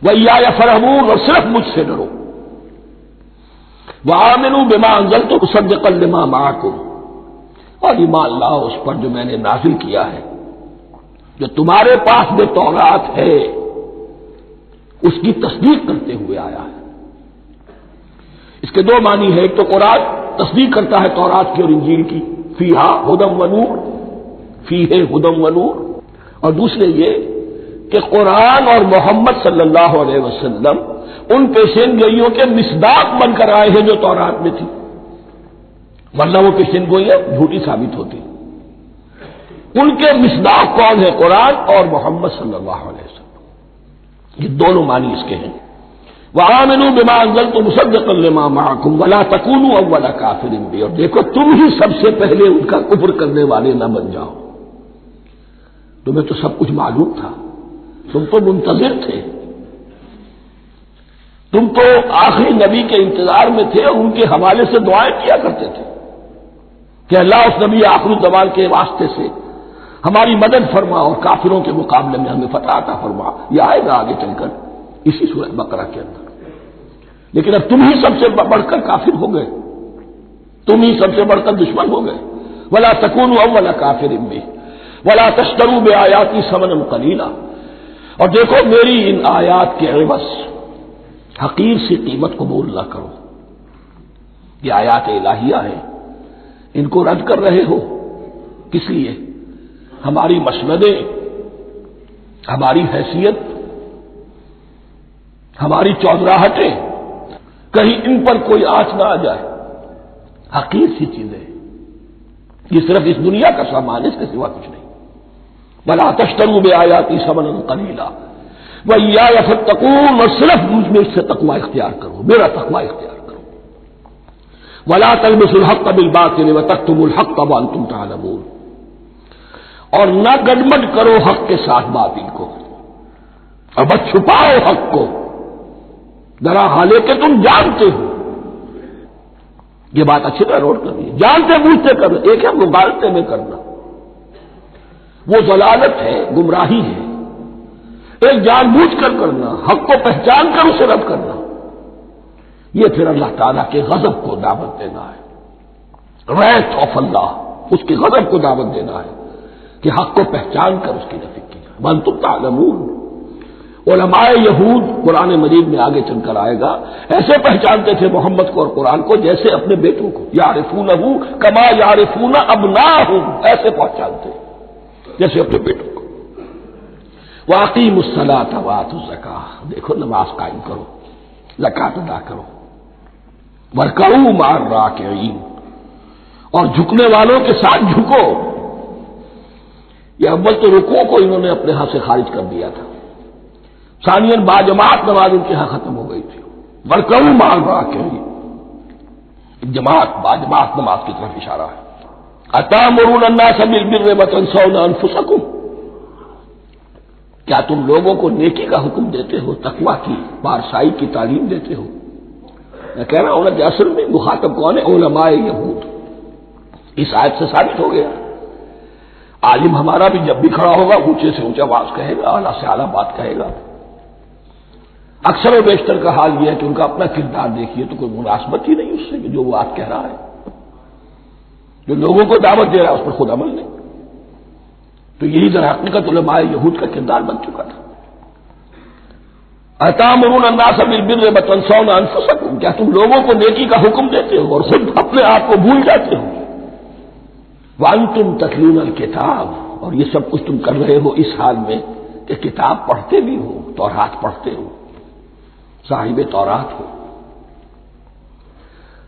وَإِيَّايَ فَارْهَبُونِ، اور صرف مجھ سے ڈرو۔ وَآمِنُوا بِمَا أَنزَلْتُ مُصَدِّقًا لِمَا مَعَكُمْ، اور ایمان لاؤ اس پر جو میں نے نازل کیا ہے، جو تمہارے پاس میں تورات ہے اس کی تصدیق کرتے ہوئے آیا ہے۔ اس کے دو معنی ہے، ایک تو قرآن تصدیق کرتا ہے تورات کی اور انجیل کی، فیہا ھدی ونور، فیہ ھدی ونور، اور دوسرے یہ کہ قرآن اور محمد صلی اللہ علیہ وسلم ان پیشین گوئیوں کے مصداق بن کر آئے ہیں جو تورات میں تھی، ورنہ وہ پیشین گوئیاں جھوٹی ثابت ہوتی۔ ان کے مصداق کون ہے؟ قرآن اور محمد صلی اللہ علیہ وسلم، یہ دونوں معنی اس کے ہیں۔ وَآمِنُوا بِمَا أَنزَلْتُ مُصَدِّقًا لِمَا مَعَكُمْ وَلَا تَكُونُوا أَوَّلَ كَافِرٍ بِهِ، اور دیکھو تم ہی سب سے پہلے ان کا کفر کرنے والے نہ بن جاؤ۔ تمہیں تو سب کچھ معلوم تھا، تم تو منتظر تھے، تم تو آخری نبی کے انتظار میں تھے اور ان کے حوالے سے دعائیں کیا کرتے تھے کہ اللہ اس نبی آخر الزمان کے واسطے سے ہماری مدد فرما اور کافروں کے مقابلے میں ہمیں فتح عطا فرما۔ یہ آئے گا آگے چل کر اسی سورہ بقرہ کے اندر۔ لیکن اب تم ہی سب سے بڑھ کر کافر ہو گئے، تم ہی سب سے بڑھ کر دشمن ہو گئے۔ وَلَا تَكُونُوا أَوَّلَ كَافِرٍ بِهِ وَلَا تَشْتَرُوا بِآيَاتِي ثَمَنًا قَلِيلًا، اور دیکھو میری ان آیات کے عوض حقیر سی قیمت قبول نہ کرو۔ یہ آیات الہیہ ہیں، ان کو رد کر رہے ہو، کس لیے؟ ہماری مسندیں، ہماری حیثیت، ہماری چودراہٹیں، کہیں ان پر کوئی آنچ نہ آ جائے۔ حقیر سی چیزیں، یہ صرف اس دنیا کا سامان، اس کے سوا کچھ نہیں۔ وَلَا تَشْتَرُوا بِآيَاتِي ثَمَنًا قَلِيلًا وَإِيَّايَ فَاتَّقُونِ، اور صرف مجھ میں سے تقوی اختیار کرو، میرا تقوی اختیار کرو۔ وَلَا تَلْبِسُوا الْحَقَّ بِالْبَاطِلِ وَتَكْتُمُوا الْحَقَّ وَأَنْتُمْ تَعْلَمُونَ، اور نہ گڑبڑ کرو حق کے ساتھ باطل کو، اور بس چھپاؤ حق کو، ذرا حالے کہ تم جانتے ہو۔ یہ بات اچھی طرح نوٹ کرنی ہے، جانتے بوجھتے کرنا، ایک ہے مغالطے میں کرنا، وہ ضلالت ہے، گمراہی ہے۔ ایک جان بوجھ کر کرنا، حق کو پہچان کر اسے رد کرنا، یہ پھر اللہ تعالیٰ کے غضب کو دعوت دینا ہے، wrath of اللہ، اس کے غضب کو دعوت دینا ہے کہ حق کو پہچان کر اس کی نفی کی جائے۔ وَأَنْتُمْ تَعْلَمُونَ، علماء یہود قرآن مجید میں آگے چل کر آئے گا، ایسے پہچانتے تھے محمد کو اور قرآن کو جیسے اپنے بیٹوں کو، یعرفونہ کما یعرفون ابناہم، ایسے پہچانتے جیسے اپنے بیٹوں کو۔ وَأَقِیمُوا الصَّلَاةَ وَآتُوا الزَّکَاۃَ، دیکھو نماز قائم کرو، زکوٰۃ ادا کرو۔ وَارْكَعُوا مَعَ الرَّاكِعِينَ، اور جھکنے والوں کے ساتھ جھکو۔ یہ اول تو رکوع کو انہوں نے اپنے ہاں سے خارج کر دیا تھا، ثانیاً باجماعت نماز ان کے ہاں ختم ہو گئی تھی۔ وَارْكَعُوا مَعَ الرَّاكِعِينَ، جماعت باجماعت نماز کی طرف اشارہ ہے۔ أَتَأْمُرُونَ النَّاسَ بِالْبِرِّ وَتَنْسَوْنَ أَنفُسَكُمْ، کیا تم لوگوں کو نیکی کا حکم دیتے ہو، تقویٰ کی، پارسائی کی تعلیم دیتے ہو؟ میں کہہ رہا ہوں کہ اصل میں مخاطب کون ہے؟ علماء یہود، اس آیت سے ثابت ہو گیا عالم ہمارا بھی جب بھی کھڑا ہوگا اونچے سے اونچا آواز کہے گا، اعلیٰ سے اعلیٰ بات کہے گا۔ اکثر و بیشتر کا حال یہ ہے کہ ان کا اپنا کردار دیکھیے تو کوئی مناسبت ہی نہیں اس سے کہ جو وہ بات کہہ رہا ہے، جو لوگوں کو دعوت دے رہا ہے اس پر خود عمل نہیں۔ تو یہی در حقیقت علماء یہود کا کردار بن چکا تھا۔ أَتَأْمُرُونَ النَّاسَ بِالْبِرِّ وَتَنْسَوْنَ أَنفُسَكُمْ، کیا تم لوگوں کو نیکی کا حکم دیتے ہو اور خود اپنے آپ کو بھول جاتے ہو؟ وَأَنْتُمْ تَتْلُونَ الْكِتَابَ، اور یہ سب کچھ تم کر رہے ہو اس حال میں کہ کتاب پڑھتے بھی ہو، تورات پڑھتے ہو، صاحب تورات ہو۔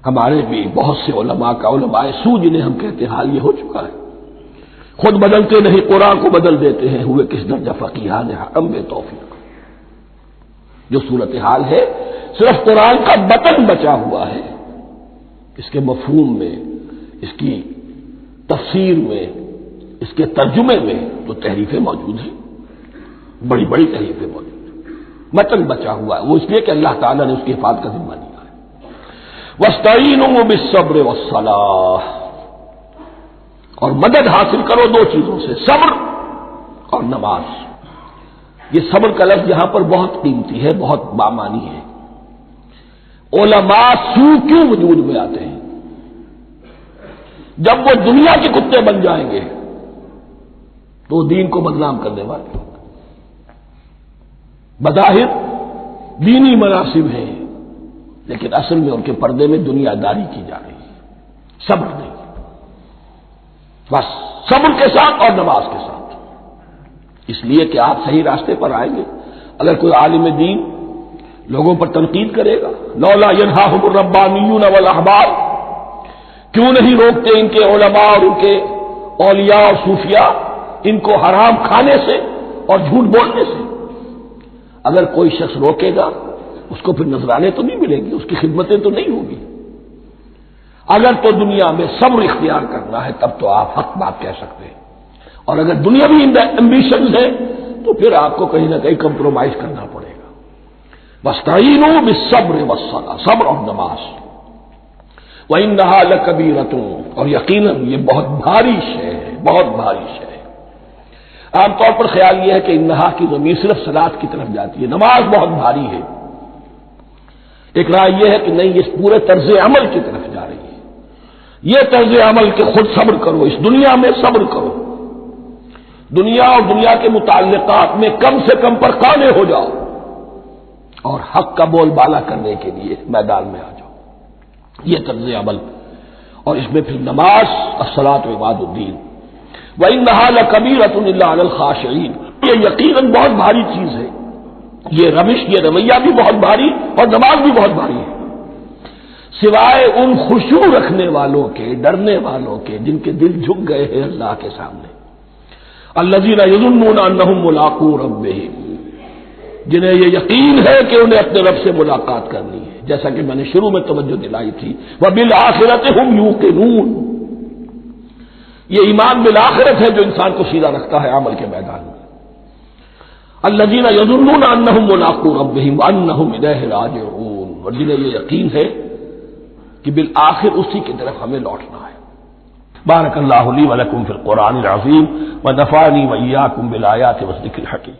ہمارے بھی بہت سے علماء کا علماء سو جنہیں ہم کہتے ہیں حال یہ ہو چکا ہے، خود بدلتے نہیں قرآن کو بدل دیتے ہیں، ہوئے کس درجہ فقیہان حرم بے توفیق۔ جو صورتحال ہے صرف قرآن کا بطن بچا ہوا ہے، اس کے مفہوم میں، اس کی تفسیر میں، اس کے ترجمے میں تو تحریفیں موجود ہیں، بڑی بڑی تحریفیں موجود ہیں، متن بچا ہوا ہے، وہ اس لیے کہ اللہ تعالیٰ نے اس کی حفاظت کا ذمہ لیا ہے۔ وَاسْتَعِینُوا بِالصَّبْرِ وَالصَّلَاةِ، اور مدد حاصل کرو دو چیزوں سے، صبر اور نماز۔ یہ صبر کا لفظ یہاں پر بہت قیمتی ہے، بہت بامانی ہے۔ علماء سو کیوں وجود میں آتے ہیں؟ جب وہ دنیا کے کتے بن جائیں گے تو دین کو بدنام کرنے والے ہوں گے۔ بظاہر دینی مناسب ہیں لیکن اصل میں ان کے پردے میں دنیا داری کی جا رہی ہے، صبر نہیں، بس صبر کے ساتھ اور نماز کے ساتھ، اس لیے کہ آپ صحیح راستے پر آئیں گے۔ اگر کوئی عالم دین لوگوں پر تنقید کرے گا، لولا ینہاہم الربانیون والاحبار، کیوں نہیں روکتے ان کے علماء اور ان کے اولیاء اور صوفیاء ان کو حرام کھانے سے اور جھوٹ بولنے سے؟ اگر کوئی شخص روکے گا اس کو پھر نذرانے تو نہیں ملیں گی، اس کی خدمتیں تو نہیں ہوگی۔ اگر تو دنیا میں صبر اختیار کرنا ہے تب تو آپ حق بات کہہ سکتے ہیں، اور اگر دنیاوی ایمبیشنز ہے تو پھر آپ کو کہیں نہ کہیں کمپرومائز کرنا پڑے گا۔ وَاسْتَعِینُوا بِالصَّبْرِ وَالصَّلَاةِ، صبر اور نماز۔ وَإِنَّهَا لَكَبِیرَةٌ، اور یقیناً یہ بہت بھاری شے ہے، بہت بھاری شے ہے۔ عام طور پر خیال یہ ہے کہ انہا کی ضمیر صرف صلاۃ کی طرف جاتی ہے، نماز بہت بھاری ہے۔ ایک رائے یہ ہے کہ نہیں، یہ پورے طرز عمل کی طرف جا رہی ہے، یہ طرز عمل کہ خود صبر کرو، اس دنیا میں صبر کرو، دنیا اور دنیا کے متعلقات میں کم سے کم پر قانع ہو جاؤ اور حق کا بول بالا کرنے کے لیے میدان میں آ جاؤ، یہ طرز عمل۔ اور اس میں پھر نماز، الصلاۃ عماد الدین۔ وَإِنَّهَا لَكَبِیرَةٌ إِلَّا عَلَى الْخَاشِعِینَ، یہ یقیناً بہت بھاری چیز ہے، یہ روش، یہ رویہ بھی بہت بھاری اور نماز بھی بہت بھاری ہے، سوائے ان خشوع رکھنے والوں کے، ڈرنے والوں کے جن کے دل جھک گئے ہیں اللہ کے سامنے۔ الذین یظنون انہم ملاقو ربہم، جنہیں یہ یقین ہے کہ انہیں اپنے رب سے ملاقات کرنی ہے، جیسا کہ میں نے شروع میں توجہ دلائی تھی، وبالآخرۃ ہم یوقنون، یہ ایمان بالآخرت ہے جو انسان کو سیدھا رکھتا ہے عمل کے میدان میں۔ الذین یظنون انہم ملاقو ربہم وانہم الیہ راجعون، اور جنہیں یہ یقین ہے کہ بالآخر اسی کی طرف ہمیں لوٹنا ہے۔ بارک اللہ لی ولکم فی القرآن العظیم ونفعنی وإیاکم بالآیات والذکر الحکیم۔